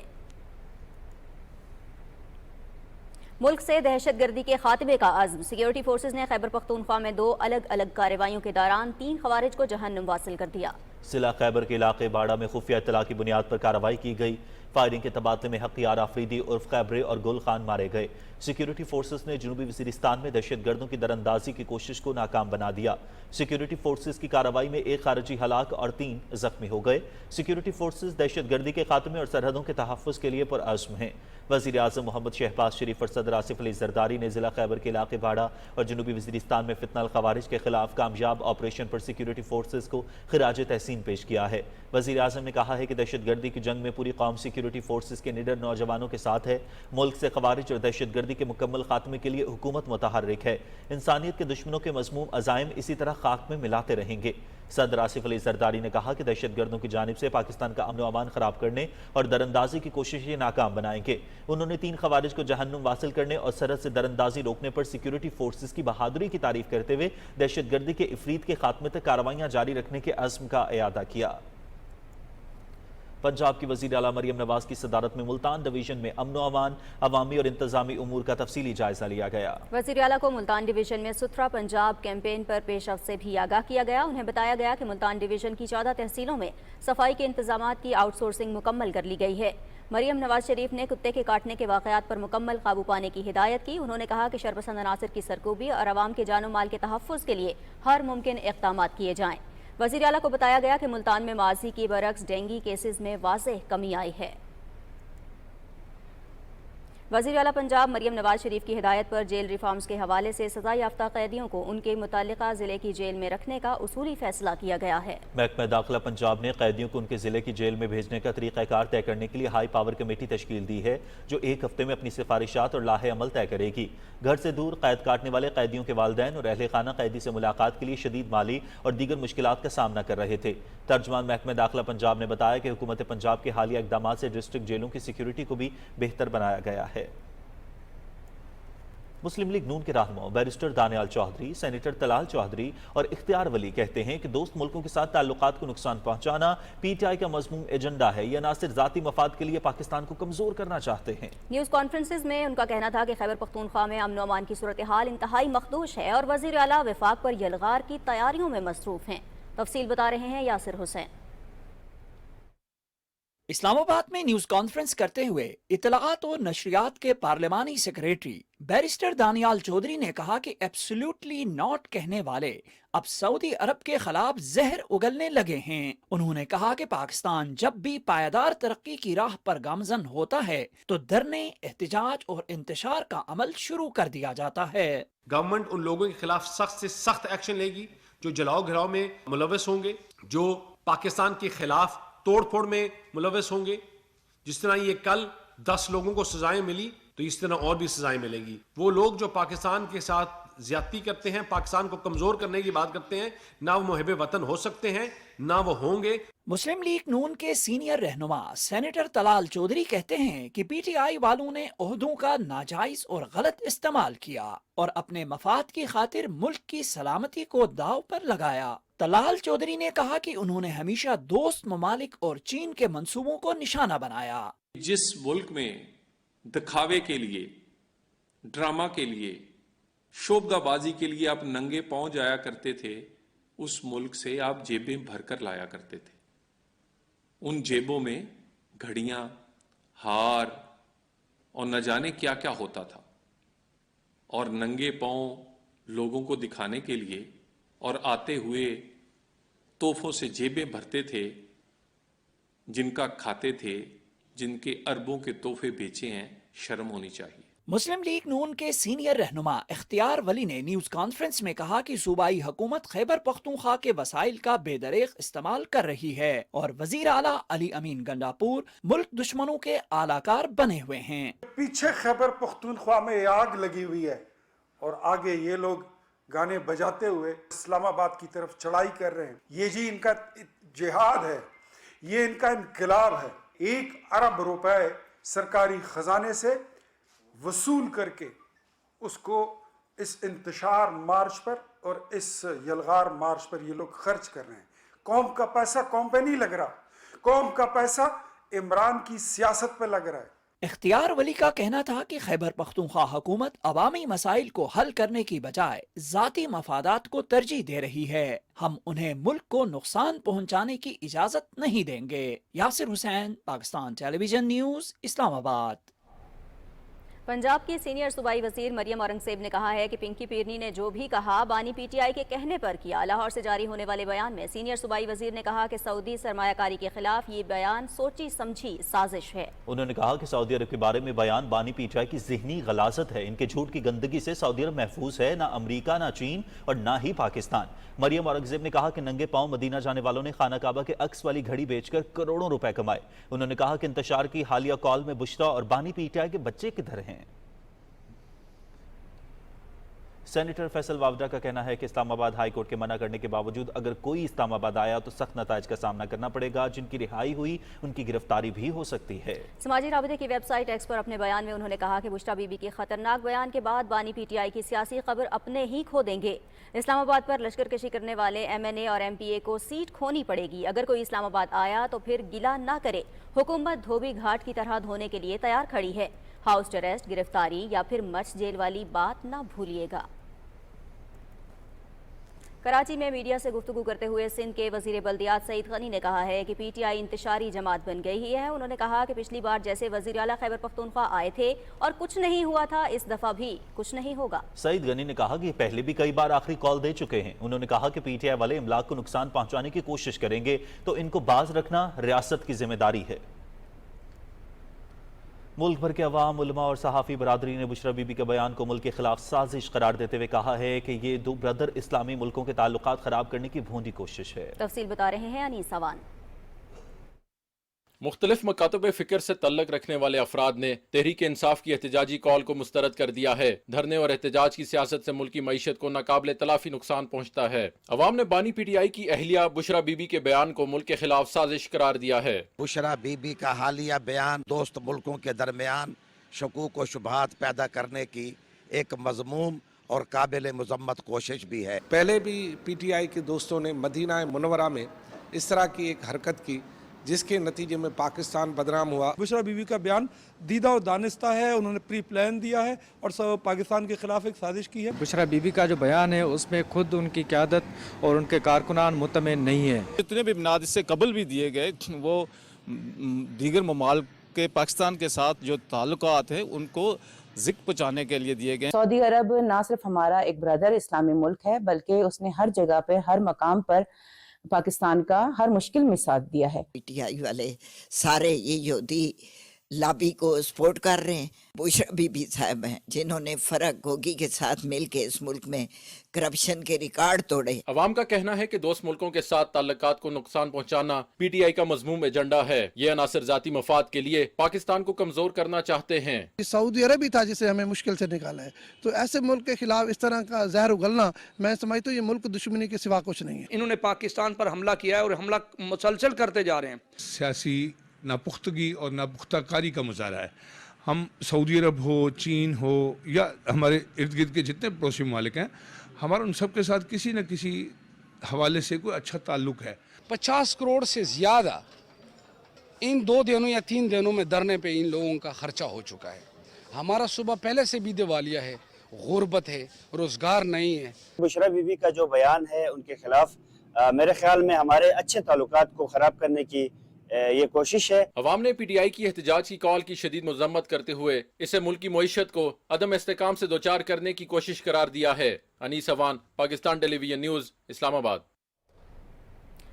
ملک سے دہشت گردی کے خاتمے کا عزم، سیکیورٹی فورسز نے خیبر پختونخوا میں 2 الگ الگ کارروائیوں کے دوران 3 خوارج کو جہنم واصل کر دیا۔ ضلع خیبر کے علاقے باڑہ میں خفیہ اطلاع کی بنیاد پر کارروائی کی گئی۔ فائرنگ کے تبادلے میں حقیار آفریدی عرف خیبرے اور گل خان مارے گئے۔ سیکیورٹی فورسز نے جنوبی وزیرستان میں دہشت گردوں کی دراندازی کی کوشش کو ناکام بنا دیا۔ سیکیورٹی فورسز کی کارروائی میں 1 خارجی ہلاک اور 3 زخمی ہو گئے۔ سیکیورٹی فورسز دہشت گردی کے خاتمے اور سرحدوں کے تحفظ کے لیے پرعزم ہیں۔ وزیر اعظم محمد شہباز شریف اور صدر آصف علی زرداری نے ضلع خیبر کے علاقے باڑہ اور جنوبی وزیرستان میں فتنہ الخوارج کے خلاف کامیاب آپریشن پر سیکیورٹی فورسز کو خراج تحسین پیش کیا ہے۔ وزیر اعظم نے کہا ہے کہ دہشت گردی کی جنگ میں پوری قوم سیکیورٹی فورسز کے نڈر نوجوانوں کے ساتھ ہے۔ ملک سے خوارج اور دہشت گردی کے مکمل خاتمے کے لیے حکومت متحرک ہے۔ انسانیت کے دشمنوں کے مذموم عزائم اسی طرح خاک میں ملاتے رہیں گے۔ صدر آصف علی زرداری نے کہا کہ دہشت گردوں کی جانب سے پاکستان کا امن و امان خراب کرنے اور دراندازی کی کوششیں ناکام بنائیں گے۔ انہوں نے 3 خوارج کو جہنم واصل کرنے اور سرحد سے دراندازی روکنے پر سیکیورٹی فورسز کی بہادری کی تعریف کرتے ہوئے دہشت گردی کے افریت کے خاتمے تک کارروائیاں جاری رکھنے کے عزم کا اعادہ کیا۔ پنجاب کی وزیر اعلیٰ مریم نواز کی صدارت میں ملتان ڈویژن میں امن و امان، عوامی اور انتظامی امور کا تفصیلی جائزہ لیا گیا۔ وزیر اعلیٰ کو ملتان ڈویژن میں ستھرا پنجاب کیمپین پر پیش رفت سے بھی آگاہ کیا گیا۔ انہیں بتایا گیا کہ ملتان ڈویژن کی 14 تحصیلوں میں صفائی کے انتظامات کی آؤٹ سورسنگ مکمل کر لی گئی ہے۔ مریم نواز شریف نے کتے کے کاٹنے کے واقعات پر مکمل قابو پانے کی ہدایت کی۔ انہوں نے کہا کہ شرپسند عناصر کی سرکوبی اور عوام کے جان و مال کے تحفظ کے لیے ہر ممکن اقدامات کیے جائیں۔ وزیر اعلیٰ کو بتایا گیا کہ ملتان میں ماضی کی برعکس ڈینگی کیسز میں واضح کمی آئی ہے۔ وزیر اعلیٰ پنجاب مریم نواز شریف کی ہدایت پر جیل ریفارمز کے حوالے سے سزا یافتہ قیدیوں کو ان کے متعلقہ ضلع کی جیل میں رکھنے کا اصولی فیصلہ کیا گیا ہے۔ محکمہ داخلہ پنجاب نے قیدیوں کو ان کے ضلع کی جیل میں بھیجنے کا طریقہ کار طے کرنے کے لیے ہائی پاور کمیٹی تشکیل دی ہے جو 1 ہفتے میں اپنی سفارشات اور لاہ عمل طے کرے گی۔ گھر سے دور قید کاٹنے والے قیدیوں کے والدین اور اہل خانہ قیدی سے ملاقات کے لیے شدید مالی اور دیگر مشکلات کا سامنا کر رہے تھے۔ ترجمان محکمہ داخلہ پنجاب نے بتایا کہ حکومت پنجاب کے حالیہ اقدامات سے ڈسٹرکٹ جیلوں کی سیکیورٹی کو بھی بہتر بنایا گیا ہے۔ मुस्लिम लीग नून के रहनुमा बैरिस्टर दानियाल चौधरी, सेनेटर तलाल चौधरी और इख्तियार वली कहते हैं कि दोस्त मुल्कों के साथ ताल्लुकात को नुकसान पहुंचाना पीटीआई का मज़मूम एजेंडा है। यह ना सिर्फ ज़ाती मफाद के लिए पाकिस्तान को कमजोर करना चाहते हैं। न्यूज़ कॉन्फ्रेंसेज में उनका कहना था कि खैबर पख्तूनख्वा में अमन अमान की सूरत हाल इंतहाई मखदूश है और वज़ीर आला वफाक पर यलगार की तैयारियों में मसरूफ हैं। तफसील बता रहे हैं यासिर हुसैन। इस्लामाबाद में न्यूज कॉन्फ्रेंस करते हुए इत्तलाआत और नशरियात के पार्लिमानी सेक्रेटरी बैरिस्टर दानियाल चौधरी ने कहा कि एब्सोल्युटली नॉट कहने वाले अब सऊदी अरब के खिलाफ जहर उगलने लगे हैं। उन्होंने कहा कि पाकिस्तान जब भी पायदार तरक्की की राह पर गामजन होता है तो धरने, एहतजाज और इंतशार का अमल शुरू कर दिया जाता है। गवर्नमेंट उन लोगों के खिलाफ सख्त से सख्त एक्शन लेगी जो जलाओ घिराव में मुलव्वस होंगे, जो पाकिस्तान के खिलाफ तोड़ फोड़ में मुलव्वस होंगे। जिस तरह ये कल 10 लोगों को सजाएं मिली तो इस तरह और भी सजाएं मिलेंगी। वो लोग जो पाकिस्तान के साथ ज्यादती करते हैं, पाकिस्तान को कमजोर करने की बात करते हैं, ना वो मुहिब वतन हो सकते हैं ना वो होंगे। मुस्लिम लीग नून के सीनियर रहनुमा सेनेटर तलाल चौधरी कहते हैं कि पीटीआई वालों ने ओहदों का नाजायज और गलत इस्तेमाल किया और अपने मफाद की खातिर मुल्क की सलामती को दाव पर लगाया। तलाल चौधरी ने कहा कि उन्होंने हमेशा दोस्त ममालिक और चीन के मंसूबों को निशाना बनाया। जिस मुल्क में दिखावे के लिए, ड्रामा के लिए, शोबदाबाजी के लिए आप नंगे पांव जाया करते थे, उस मुल्क से आप जेबें भरकर लाया करते थे। उन जेबों में घड़ियां, हार और न जाने क्या क्या होता था और नंगे पांव लोगों को दिखाने के लिए और आते हुए तोहफों से जेबें भरते थे, जिनका खाते थे, जिनके अरबों के तोहफे बेचे हैं। शर्म होनी चाहिए। मुस्लिम लीग नून के सीनियर रहनुमा इख्तियार वली ने न्यूज कॉन्फ्रेंस में कहा कि सूबाई हुकूमत खैबर पख्तूनख्वा के वसाइल का बेदरेक इस्तेमाल कर रही है और वजीर आला अली अमीन गंडापुर मुल्क दुश्मनों के आलाकार बने हुए हैं। पीछे खैबर पख्तूनख्वा में आग लगी हुई है और आगे ये लोग गाने बजाते हुए इस्लामाबाद की तरफ चढ़ाई कर रहे हैं। ये जी इनका जिहाद है, ये इनका इनकलाब है। 1 अरब रुपए सरकारी खजाने से वसूल करके उसको इस इंतशार मार्च पर और इस यलगार मार्च पर ये लोग खर्च कर रहे हैं। कौम का पैसा कौम पे नहीं लग रहा, कौम का पैसा इमरान की सियासत पे लग रहा है। इख्तियार वली का कहना था कि खैबर पख्तूनख्वा हुकूमत अवामी मसाइल को हल करने की बजाय जाती मफादात को तरजीह दे रही है। हम उन्हें मुल्क को नुकसान पहुंचाने की इजाजत नहीं देंगे। Yasir Hussain, Pakistan television news, Islamabad. पंजाब की सीनियर सूबाई वजीर मरियम औरंगजेब ने कहा है कि पिंकी पीरनी ने जो भी कहा बानी पीटीआई के कहने पर किया। लाहौर से जारी होने वाले बयान में सीनियर सूबाई वजीर ने कहा कि सऊदी सरमायाकारी के खिलाफ ये बयान सोची समझी साजिश है। उन्होंने कहा कि सऊदी अरब के बारे में बयान बानी पीटीआई की ज़हनी गलाजत है। इनके झूठ की गंदगी से सऊदी अरब महफूज है, ना अमरीका, ना चीन और ना ही पाकिस्तान। मरियम औरंगजेब ने कहा कि नंगे पांव मदीना जाने वालों ने खाना काबा के अक्स वाली घड़ी बेचकर करोड़ों रुपए कमाए। उन्होंने कहा कि इंतशार की हालिया कॉल में बुशरा और बानी पीटीआई के बच्चे किधर हैं। सेनेटर फैसल वावडा का कहना है कि इस्लामाबाद हाई कोर्ट के मना करने के बावजूद अगर कोई इस्लामाबाद आया तो सख्त नताइज का सामना करना पड़ेगा। जिनकी रिहाई हुई उनकी गिरफ्तारी भी हो सकती है। समाजी राबते की वेबसाइट एक्स पर अपने बयान में उन्होंने कहा कि बुशरा बीबी के खतरनाक बयान के बाद बानी पीटीआई की सियासी खबर अपने ही खो देंगे। इस्लामाबाद पर लश्कर कशी करने वाले MNA और MPA को सीट खोनी पड़ेगी। अगर कोई इस्लामाबाद आया तो फिर गिला ना करे। हुकूमत धोबी घाट की तरह धोने के लिए तैयार खड़ी है। हाउस अरेस्ट, गिरफ्तारी या फिर मर्च जेल वाली बात ना भूलिएगा। कराची में मीडिया से गुफ्तगू करते हुए सिंध के वजीर बल्दियात सईद गनी ने कहा है कि पीटीआई इंतशारी जमात बन गई है। उन्होंने कहा कि पिछली बार जैसे वजीर आला खैबर पख्तूनख्वा आए थे और कुछ नहीं हुआ था, इस दफा भी कुछ नहीं होगा। सईद गनी ने कहा कि पहले भी कई बार आखिरी कॉल दे चुके हैं। उन्होंने कहा कि पीटीआई वाले इमलाक को नुकसान पहुंचाने की कोशिश करेंगे तो इनको बाज रखना रियासत की जिम्मेदारी है। मुल्क भर के अवाम, उलमा और सहाफ़ी बरादरी ने बुशरा बीबी के बयान को मुल्क के खिलाफ साजिश करार देते हुए कहा है कि ये दो ब्रदर इस्लामी मुल्कों के ताल्लुकात खराब करने की भोंदी कोशिश है। तफसील बता रहे हैं अनीस अवान। मुख्तलिफ मकातब फ़िक्र से तल्लक रखने वाले अफराद ने तहरीक इंसाफ की एहतजाजी कॉल को मुस्तरद कर दिया है। धरने और एहतजाज की सियासत से मुल्क की मईशत को नाकाबिले तलाफी नुकसान पहुँचता है। अवाम ने बानी पीटीआई की अहलिया बुशरा बीबी के बयान को मुल्क के खिलाफ साजिश करार दिया है। बुशरा बीबी का हालिया बयान दोस्त मुल्कों के दरमियान शकूक व शुबहात पैदा करने की ایک مضموم اور قابل مذمت کوشش بھی ہے۔ पहले भी पीटीआई के दोस्तों ने मदीना मुनव्वरा में इस तरह की एक हरकत की जिसके नतीजे में पाकिस्तान बदनाम हुआ। बुशरा बीबी का बयान दीदा और दानिस्ता है, उन्होंने प्री प्लान दिया है और सब पाकिस्तान के खिलाफ एक साजिश की है। बुशरा बीबी का जो बयान है उसमें खुद उनकी क़यादत और उनके कारकुनान मुतमिन नहीं है। जितने भी बुनियाद इससे कबल भी दिए गए वो दीगर ममालिक के पाकिस्तान के साथ जो ताल्लुकात है उनको ज़िक्र पहुँचाने के लिए दिए गए। सऊदी अरब ना सिर्फ हमारा एक ब्रदर इस्लामी मुल्क है बल्कि उसने हर जगह पे हर मकाम पर पाकिस्तान का हर मुश्किल में साथ दिया है। पीटीआई वाले सारे ये यहूदी लॉबी को सपोर्ट कर रहे हैं। बुशरा बीबी साहब हैं जिन्होंने फरक गोगी के साथ मिलकर इस मुल्क में करप्शन के रिकॉर्ड तोड़े। अवाम का कहना है कि दोस्त मुल्कों के साथ ताल्लुकात को नुकसान पहुंचाना पीटीआई का मजमूम एजेंडा है। ये अनासर जाती मफाद के लिए पाकिस्तान को कमजोर करना चाहते हैं। सऊदी अरब ही था जिसे हमें मुश्किल से निकाला है, तो ऐसे मुल्क के खिलाफ इस तरह का जहर उगलना, मैं समझता हूँ ये मुल्क दुश्मनी के सिवा कुछ नहीं है। इन्होंने पाकिस्तान पर हमला किया है और हमला मुसलसल करते जा रहे हैं। सियासी नापुख्तगी और नापुख्ताकारी का मुजाहरा है। हम सऊदी अरब हो, चीन हो या हमारे इर्द गिर्द के जितने पड़ोसी ममालिक हैं, हमारा उन सब के साथ किसी न किसी हवाले से कोई अच्छा ताल्लुक है। 50 करोड़ से ज़्यादा इन 2 दिनों या 3 दिनों में धरने पे इन लोगों का खर्चा हो चुका है। हमारा सुबह पहले से भी दिवालिया है, गुर्बत है, रोज़गार नहीं है। बुशरा बीबी का जो बयान है उनके खिलाफ मेरे ख्याल में हमारे अच्छे ताल्लुकात को ख़राब करने की ये कोशिश है। अवाम ने पीटीआई की एहतजाज की कॉल की शदीद मजम्मत करते हुए इसे मुल्की मईशत को अदम इस्तेकाम से दोचार करने की कोशिश करार दिया है। Anees Awan, Pakistan television news, Islamabad.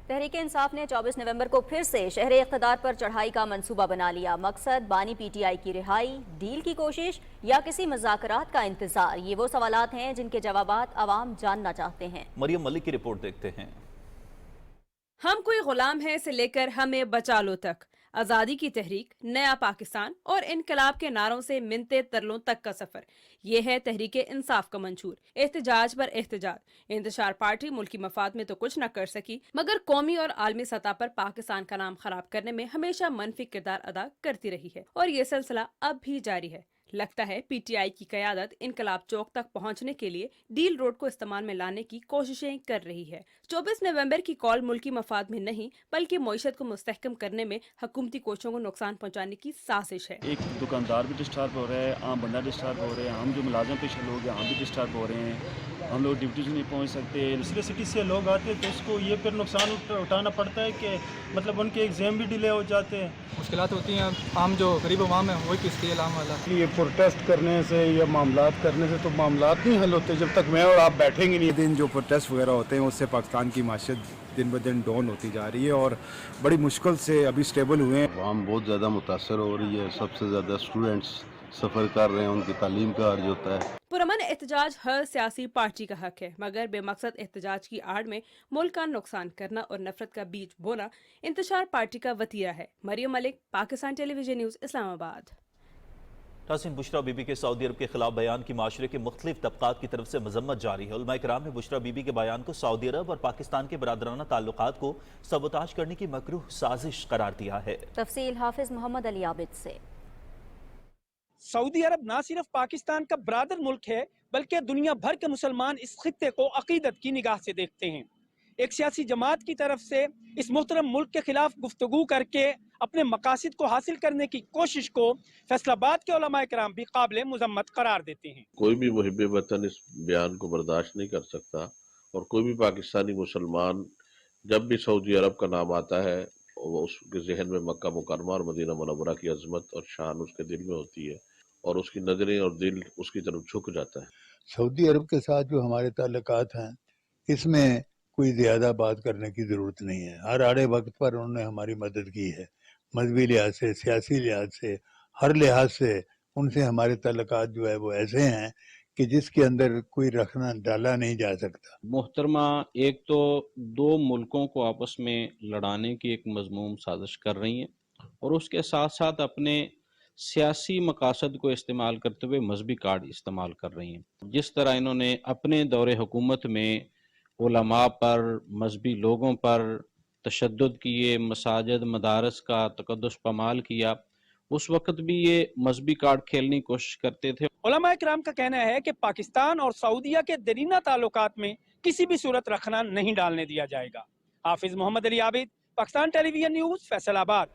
तहरीक इंसाफ ने 24 नवंबर को फिर से शहर इक़्तिदार पर चढ़ाई का मंसूबा बना लिया। मकसद बानी पीटीआई की रिहाई, डील की कोशिश या किसी मुज़ाकरात का इंतजार, ये वो सवालात हैं जिनके जवाबात अवाम जानना चाहते हैं। मरियम मलिक की रिपोर्ट देखते हैं। हम कोई गुलाम है से लेकर हमें बचा लो तक, आज़ादी की तहरीक, नया पाकिस्तान और इनकलाब के नारों से मिनते तरलों तक का सफ़र, ये है तहरीक इंसाफ का मंशूर। एहतजाज पर एहतजाज। इंतशार पार्टी मुल्की मफाद में तो कुछ न कर सकी मगर कौमी और आलमी सतह पर पाकिस्तान का नाम खराब करने में हमेशा मनफी किरदार अदा करती रही है और ये सिलसिला अब भी जारी है। लगता है पीटीआई की क़यादत इनकलाब चौक तक पहुंचने के लिए डील रोड को इस्तेमाल में लाने की कोशिशें कर रही है। 24 नवंबर की कॉल मुल्की मफाद में नहीं बल्कि मईशत को मुस्तहकम करने में हुकूमती कोशिशों को नुकसान पहुंचाने की साजिश है। एक दुकानदार भी डिस्टर्ब हो रहा है, आम बंदा डिस्टर्ब हो रहे हैं, हम जो मुलाजिम पेशा लोग हैं हम भी डिस्टर्ब हो रहे हैं, हम लोग ड्यूटी से नहीं पहुँच सकते। दूसरे सिटी से लोग आते हैं तो उसको ये फिर नुकसान उठाना पड़ता है कि मतलब उनके एग्ज़ाम भी डिले हो जाते हैं, मुश्किलात होती हैं। आम जो गरीब अवाम है वही किसके अलाम वाला। ये प्रोटेस्ट करने से या मामलात करने से तो मामलात नहीं हल होते जब तक मैं और आप बैठेंगे नहीं। दिन जो प्रोटेस्ट वगैरह होते हैं उससे पाकिस्तान की माशियत दिन ब दिन डाउन होती जा रही है और बड़ी मुश्किल से अभी स्टेबल हुए हैं। आवाम बहुत ज़्यादा मुतासर हो रही है, सबसे ज़्यादा स्टूडेंट्स सफ़र कर रहे हैं, उनकी तालीम का अर्ज होता है। पुरअमन एहतजाज हर सियासी पार्टी का हक है मगर बेमकसद एहतजाज की आड़ में मुल्क का नुकसान करना और नफरत का बीज बोना इंतशार पार्टी का वतीरा है। Maryam Malik, Pakistan television news, Islamabad. तासीन, बुशरा बीबी के सऊदी अरब के खिलाफ बयान की माशरे के मुख्तलिफ तबकात की तरफ से मजम्मत जारी है। उलमा इकराम ने बुशरा बीबी के बयान को सऊदी अरब और पाकिस्तान के बरादराना ताल्लुकात को सबोताज करने की मकरूह साजिश करार दिया है। तफसील हाफिज मोहम्मद अली आबिद से। सऊदी अरब न सिर्फ पाकिस्तान का ब्रादर मुल्क है बल्कि दुनिया भर के मुसलमान इस खित्ते को अकीदत की निगाह से देखते हैं। एक सियासी जमात की तरफ से इस मुहतरम मुल्क के खिलाफ गुफ्तगू करके अपने मकासद को हासिल करने की कोशिश को फैसलाबाद के उलमा इकराम भी काबिल मुजम्मत करार देते हैं। कोई भी मुहिब वतन इस बयान को बर्दाश्त नहीं कर सकता और कोई भी पाकिस्तानी मुसलमान जब भी सऊदी अरब का नाम आता है उसके जहन में मक्का मुकरमा और मदीना मुनव्वरा की अजमत और शान उसके दिल में होती है और उसकी नजरें और दिल उसकी तरफ झुक जाता है। सऊदी अरब के साथ जो हमारे ताल्लुकात हैं इसमें कोई ज़्यादा बात करने की ज़रूरत नहीं है। हर आड़े वक्त पर उन्होंने हमारी मदद की है, मजहबी लिहाज से, सियासी लिहाज से, हर लिहाज से उनसे हमारे ताल्लुकात जो है वो ऐसे हैं कि जिसके अंदर कोई रखना डाला नहीं जा सकता। मोहतरमा, एक तो दो मुल्कों को आपस में लड़ाने की एक मजमूम साजिश कर रही हैं और उसके साथ साथ अपने सियासी मकासद को इस्तेमाल करते हुए मजहबी कार्ड इस्तेमाल कर रही हैं। जिस तरह इन्होंने अपने दौरे हुकूमत में उलमा पर, मजहबी लोगों पर तशद्दुद किए, मसाजिद मदारस का तकद्दुस पमाल किया, उस वक्त भी ये मजहबी कार्ड खेलने की कोशिश करते थे। उलमा इकराम का कहना है कि पाकिस्तान और सऊदीया के दरीना ताल्लुकात में किसी भी सूरत रखना नहीं डालने दिया जाएगा। हाफिज मोहम्मद अली आबिद, पाकिस्तान टेलीविजन न्यूज़, फैसलाबाद।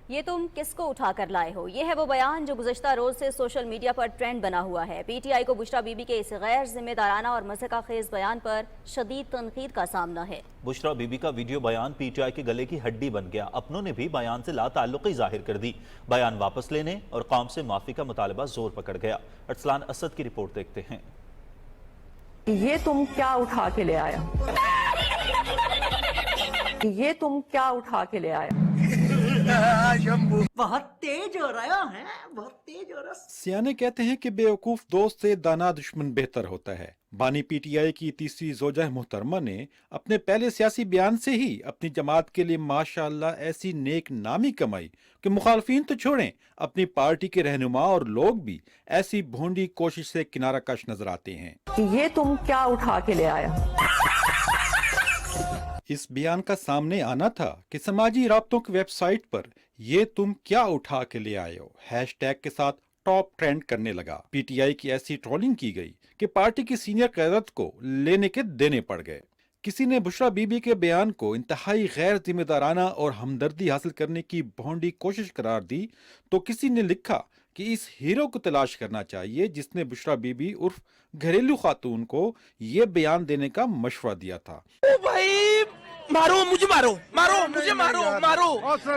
ये तुम किसको उठा कर लाए हो, ये है वो बयान जो गुज़श्ता रोज से सोशल मीडिया पर ट्रेंड बना हुआ है। पीटीआई को बुशरा बीबी के इस गैर जिम्मेदाराना और मज़ाक़खेज़ बयान पर शदीद तनकीद का सामना है। बुशरा बीबी का वीडियो बयान पीटीआई के गले की हड्डी बन गया। अपनों ने भी बयान से लाताल्लुक़ी जाहिर कर दी। बयान वापस लेने और कौम से माफ़ी का मुतालबा जोर पकड़ गया। अरसलान असद की रिपोर्ट देखते हैं। ये तुम क्या उठा के ले आया, ये तुम क्या उठा के ले आया। बहुत तेज हो रहा है, बहुत तेज हो रहा। सियाने कहते हैं कि बेवकूफ दोस्त से दाना दुश्मन बेहतर होता है। बानी पीटीआई की तीसरी ज़ौजा मोहतरमा ने अपने पहले सियासी बयान से ही अपनी जमात के लिए माशाअल्लाह ऐसी नेक नामी कमाई कि मुखालफीन तो छोड़ें, अपनी पार्टी के रहनुमा और लोग भी ऐसी भोंडी कोशिश से किनारा कश नजर आते हैं। ये तुम क्या उठा के ले आया। इस बयान का सामने आना था कि समाजी राब्तों की वेबसाइट पर ये तुम क्या उठा के ले आए हो हैशटैग के साथ टॉप ट्रेंड करने लगा। पीटीआई की ऐसी ट्रोलिंग की गई कि पार्टी की सीनियर क़यादत को लेने के देने पड़ गए। किसी ने बुशरा बीबी के बयान को इंतहाई गैर जिम्मेदाराना और हमदर्दी हासिल करने की भोंडी कोशिश करार दी तो किसी ने लिखा कि इस हीरो को तलाश करना चाहिए जिसने बुशरा बीबी उर्फ घरेलू खातून को ये बयान देने का मशवरा दिया था। ओ भाई मारो मुझे, मारो मारो मुझे, मारो मारो,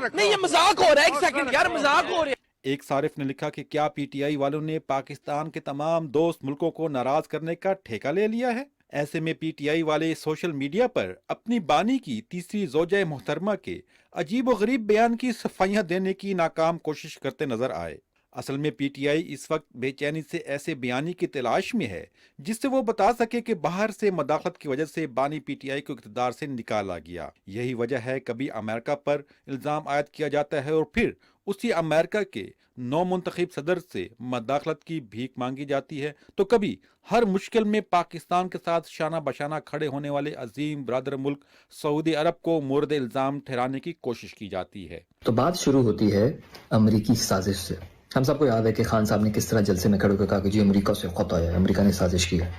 नहीं ये मजाक हो रहा है, एक सेकंड यार, मजाक हो रहा है। एक सारिफ ने लिखा कि क्या पीटीआई वालों ने पाकिस्तान के तमाम दोस्त मुल्कों को नाराज करने का ठेका ले लिया है। ऐसे में पीटीआई वाले सोशल मीडिया पर अपनी बानी की तीसरी ज़ौजा मोहतरमा के अजीब व गरीब बयान की सफाइयां देने की नाकाम कोशिश करते नजर आए। असल में पीटीआई इस वक्त बेचैनी से ऐसे बयानी की तलाश में है जिससे वो बता सके कि बाहर से मदाखलत की वजह से बानी पीटीआई को इक़्तिदार से निकाला गया। यही वजह है कभी अमेरिका पर इल्ज़ाम आयद किया जाता है और फिर उसी अमेरिका के नौ मुंतखब सदर से मदाखलत की भीख मांगी जाती है, तो कभी हर मुश्किल में पाकिस्तान के साथ शाना बशाना खड़े होने वाले अजीम बरादर मुल्क सऊदी अरब को मोर्द इल्ज़ाम ठहराने की कोशिश की जाती है। तो बात शुरू होती है अमरीकी साजिश से। हम सबको याद है कि खान साहब ने किस तरह जलसे में खड़े होकर कहा कि जी अमेरिका से खता है, अमेरिका ने साजिश की है।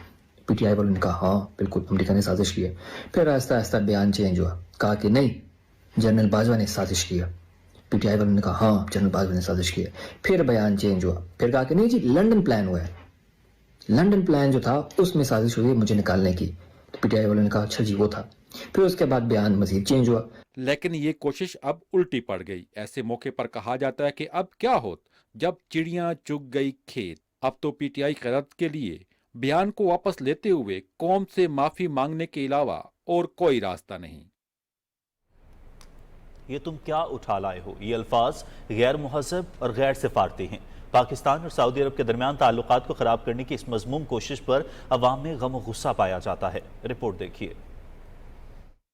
पीटीआई वालों ने कहा हाँ बिल्कुल अमेरिका ने साजिश की है। फिर आहिस्ता आहिस्ता बयान चेंज हुआ, कहा कि नहीं जनरल बाजवा ने साजिश की है। पीटीआई वालों ने कहा हाँ जनरल बाजवा ने साजिश की है। फिर बयान चेंज हुआ, फिर कहा कि नहीं जी लंदन प्लान हुआ है, लंदन प्लान जो था उसमें साजिश हुई है मुझे निकालने की। तो पीटीआई वालों ने कहा अच्छा जी वो था। फिर उसके बाद बयान मजीद चेंज हुआ। लेकिन ये कोशिश अब उल्टी पड़ गई। ऐसे मौके पर कहा जाता है कि अब क्या होत जब चिड़ियां चुग गई खेत। अब तो पीटीआई क़यादत के लिए बयान को वापस लेते हुए कौम से माफी मांगने के अलावा और कोई रास्ता नहीं। ये तुम क्या उठा लाए हो, ये अल्फाज गैर मुहज़्ज़ब और गैर सिफारती हैं। पाकिस्तान और सऊदी अरब के दरमियान ताल्लुकात को ख़राब करने की इस मज़मूम कोशिश पर अवाम में गम और गुस्सा पाया जाता है। रिपोर्ट देखिए।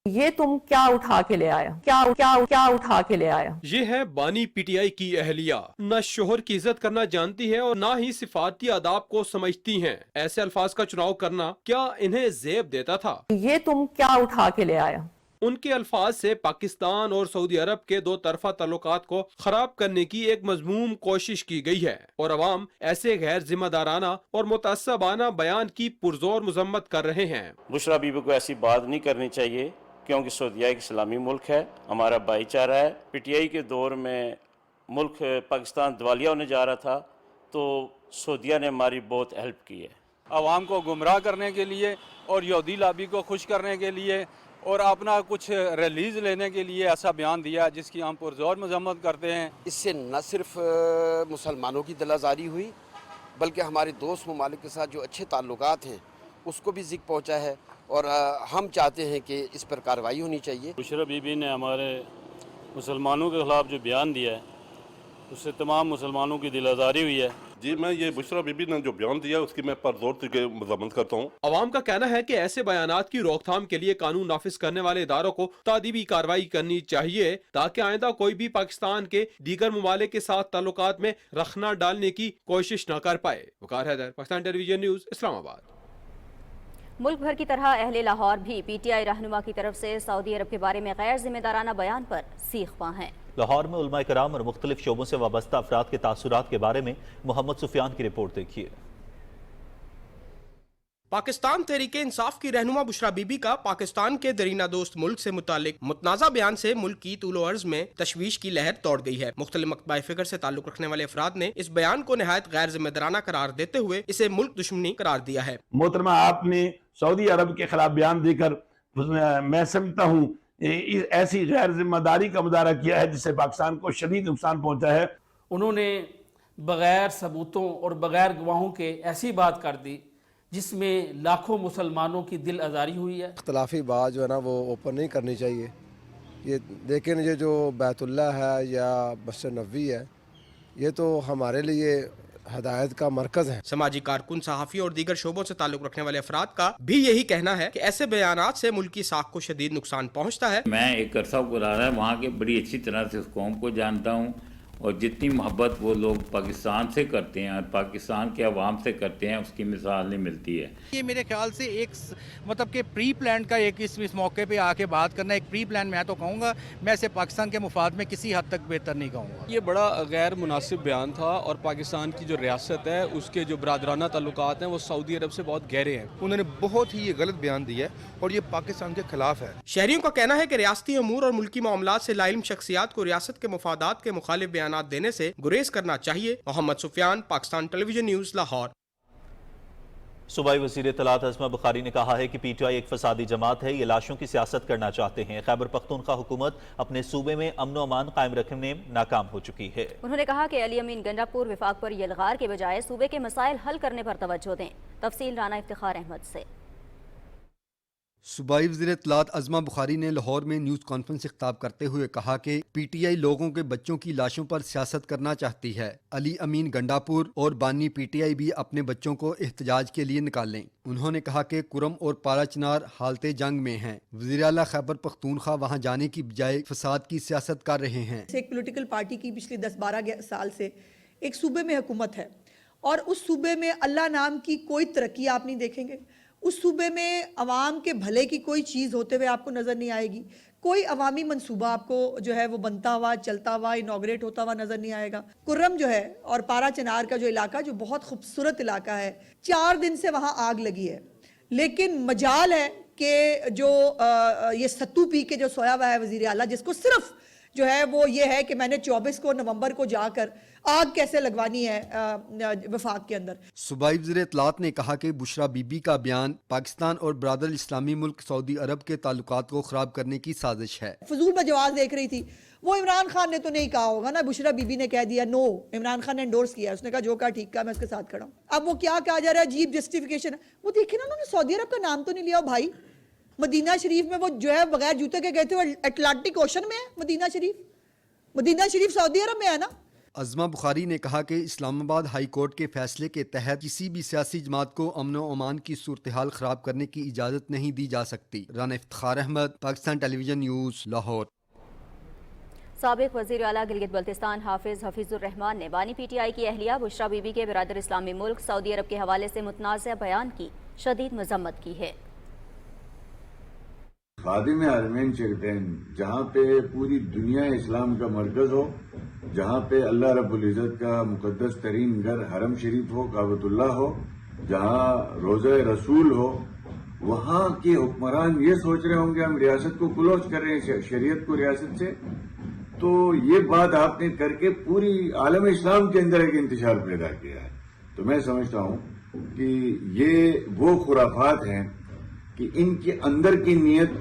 ये तुम क्या उठा के ले आया, क्या उठा के ले आया। ये है बानी पीटीआई की अहलिया, न शोहर की इज्जत करना जानती है और न ही सिफाती आदाब को समझती हैं। ऐसे अल्फाज का चुनाव करना क्या इन्हें ज़ेब देता था। ये तुम क्या उठा के ले आया। उनके अल्फाज से पाकिस्तान और सऊदी अरब के दो तरफा ताल्लुकात को खराब करने की एक मजमूम कोशिश की गई है और अवाम ऐसे गैर जिम्मेदाराना और मुतअस्सबाना बयान की पुरजोर मजम्मत कर रहे हैं। बुशरा बीबी को ऐसी बात नहीं करनी चाहिए क्योंकि सऊदीया एक इस्लामी मुल्क है, हमारा भाईचारा है। पीटीआई के दौर में मुल्क पाकिस्तान दिवालिया होने जा रहा था तो सऊदीया ने हमारी बहुत हेल्प की है। आवाम को गुमराह करने के लिए और यहूदी लाबी को खुश करने के लिए और अपना कुछ रिलीज लेने के लिए ऐसा बयान दिया जिसकी हम पुरजोर मजम्मत करते हैं। इससे न सिर्फ मुसलमानों की दिलाजारी हुई बल्कि हमारे दोस्त ममालिक के साथ जो अच्छे ताल्लुकात हैं उसको भी ज़िक्र पहुँचा है और हम चाहते हैं कि इस पर कार्रवाई होनी चाहिए। बुशरा बीबी ने हमारे मुसलमानों के खिलाफ जो बयान दिया है उससे तमाम मुसलमानों की दिलाजारी हुई है। जी मैं ये बुशरा बीबी ने जो बयान दिया उसकी मैं पुरजोर तरीके मजम्मत करता हूँ। अवाम का कहना है कि ऐसे बयानात की रोकथाम के लिए कानून नाफिज करने वाले इदारों को तादीबी कार्रवाई करनी चाहिए ताकि आइंदा कोई भी पाकिस्तान के दीगर ममालिक के साथ ताल्लुकात में रखना डालने की कोशिश न कर पाए। वकार हैदर, पाकिस्तान टेलीविजन न्यूज़, इस्लामाबाद। मुल्क भर की तरह अहले लाहौर भी पीटीआई रहनुमा की तरफ से सऊदी अरब के बारे में गैर जिम्मेदाराना बयान पर सीख पा हैं। लाहौर में उलमा कराम और मुख्तलिफ शोबों से वाबस्ता अफराद के तासुरात के बारे में मोहम्मद सुफियान की रिपोर्ट देखिए। पाकिस्तान तहरीक इंसाफ की रहनुमा बुशरा बीबी का पाकिस्तान के दरीना दोस्त मुल्क से मुतालिक मुतनाज़ा बयान से मुल्क की तूलो अर्ज में तशवीश की लहर दौड़ गई है। मुख्तलिफ मकतबाए फिक्र से ताल्लुक रखने वाले अफराद ने इस बयान को नहायत गैर जिम्मेदाराना करार देते हुए इसे मुल्क दुश्मनी करार दिया है। मोहतरमा, आपने सऊदी अरब के खिलाफ बयान देकर मैं समझता हूँ ऐसी गैर जिम्मेदारी का मुजाहरा किया है जिससे पाकिस्तान को शदीद नुकसान पहुँचा है। उन्होंने बगैर सबूतों और बगैर गवाहों के ऐसी बात कर दी जिसमें लाखों मुसलमानों की दिल आज़ारी हुई है। इख्तलाफी बात जो है ना वो ओपन नहीं करनी चाहिए। ये लेकिन ये जो बैतुल्लाह है या मस्जिद नबवी है ये तो हमारे लिए हदायत का मरकज़ है। समाजी कारकुन, सहाफ़ी और दीगर शोबों से ताल्लुक रखने वाले अफराद का भी यही कहना है कि ऐसे बयानात से मुल्क की साख को शदीद नुकसान पहुँचता है। मैं एक अरसा गुज़ारा है वहाँ के बड़ी अच्छी तरह से उस कौम को जानता हूँ और जितनी मोहब्बत वो लोग पाकिस्तान से करते हैं और पाकिस्तान के अवाम से करते हैं उसकी मिसाल नहीं मिलती है। ये मेरे ख्याल से एक मतलब कि प्री प्लान का एक इस मौके पे आके बात करना एक प्री प्लान मैं तो कहूँगा, मैं इसे पाकिस्तान के मुफाद में किसी हद तक बेहतर नहीं कहूँगा। ये बड़ा गैर मुनासिब बयान था और पाकिस्तान की जो रियासत है उसके जो बरादराना ताल्लुकात हैं वो सऊदी अरब से बहुत गहरे हैं। उन्होंने बहुत ही ये गलत बयान दिया है और ये पाकिस्तान के खिलाफ है। शहरियों का कहना है कि रियासती अमूर और मुल्की मामलात से लाइल्म शख्सियात को रियासत के मुफादात के मुखालिफ बयान देने से गुरेज करना चाहिए। Mohammad Sufiyan, Pakistan television news, Lahore. सूबाई वज़ीर इत्तलात अज़मा बुखारी ने कहा है कि PTI एक फसादी जमात है, ये लाशों की सियासत करना चाहते हैं। खैबर पख्तूनख्वा हुकूमत अपने सूबे में अमन व अमान कायम रखने में नाकाम हो चुकी है। उन्होंने कहा कि अली अमीन गंडापुर विफाक पर यलगार के बजाय सूबे के मसाइल हल करने पर तवज्जो दें। तफसील राना इफ्तिखार अहमद से। सूबाई वज़ीर इत्तलात अज़मा बुखारी ने लाहौर में न्यूज़ कॉन्फ्रेंस से खिताब करते हुए कहा कि PTI लोगों के बच्चों की लाशों पर सियासत करना चाहती है। अली अमीन गंडापुर और बानी PTI भी अपने बच्चों को एहतजाज के लिए निकालें। उन्होंने कहा कि कुरम और पारा चिनार हालते जंग में हैं। वज़ीर आला खैबर पख्तूनख्वा वहाँ जाने की बजाय फसाद की सियासत कर रहे हैं। एक पोलिटिकल पार्टी की पिछले 10-12 साल से एक सूबे में हुकूमत है और उस सूबे में अल्लाह नाम की कोई तरक्की आप नहीं देखेंगे। उस सूबे में अवाम के भले की कोई चीज़ होते हुए आपको नज़र नहीं आएगी। कोई अवामी मंसूबा आपको जो है वो बनता हुआ, चलता हुआ, इनॉग्रेट होता हुआ नज़र नहीं आएगा। कुर्रम जो है और पारा चिनार का जो इलाका जो बहुत खूबसूरत इलाका है, 4 दिन से वहाँ आग लगी है, लेकिन मजाल है कि जो ये सत्तू पी के जो सोया हुआ है वज़ीर आला, जिसको सिर्फ जो है वो ये है कि मैंने 24 नवंबर को जाकर आग कैसे लगवानी है वफाक के अंदर। सूबाई वज़ीर इत्तलात ने कहा कि बुशरा बीबी का बयान पाकिस्तान और ब्रादर इस्लामी मुल्क सऊदी अरब के ताल्लुकात को ख़राब करने की साजिश है। फजूल में जवाब देख रही थी, वो इमरान खान ने तो नहीं कहा होगा ना, बुशरा बीबी ने कह दिया। नो, इमरान खान ने एंडोर्स किया, उसने कहा जो कहा ठीक कहा, मैं उसके साथ खड़ा हूँ। अब वो क्या कहा जा रहा है, अजीब जस्टिफिकेशन है। वो देखिए ना, उन्होंने सऊदी अरब का नाम तो नहीं लिया भाई। मदीना शरीफ में वो जो है बगैर जूते के गए थे, वो अटलांटिक ओशन में है मदीना शरीफ। मदीना शरीफ सऊदी अरब में है ना। अज़मा बुखारी ने कहा कि इस्लामाबाद हाई कोर्ट के फैसले के तहत किसी भी सियासी जमात को अमन व अमान की सूरत हाल ख़राब करने की इजाज़त नहीं दी जा सकती। Rana Iftikhar Ahmad, Pakistan television news, Lahore. साबिक़ वज़ीर आला गिलगित बल्तिस्तान हाफिज़ हफीज़ुर रहमान ने बानी PTI की अहलिया बुशरा बीबी के बिरादर इस्लामी मुल्क सऊदी अरब के हवाले से मुतनाज़ा बयान की शदीद मज़म्मत की है। खादिम हरमैन चेकदैन, जहाँ पे पूरी दुनिया इस्लाम का मरकज़ हो, जहाँ पे अल्लाह रब्बुल इज़्ज़त का मुक़द्दस तरीन घर हरम शरीफ हो, काबतुल्लाह हो, जहाँ रोज़ा रसूल हो, वहाँ के हुक्मरान ये सोच रहे होंगे हम रियासत को क्लोज कर रहे हैं, शरीयत को रियासत से। तो ये बात आपने करके पूरी आलम इस्लाम के अंदर एक इंतशार पैदा किया है। तो मैं समझता हूँ कि ये वो खुराफात हैं कि इनके अंदर की नीयत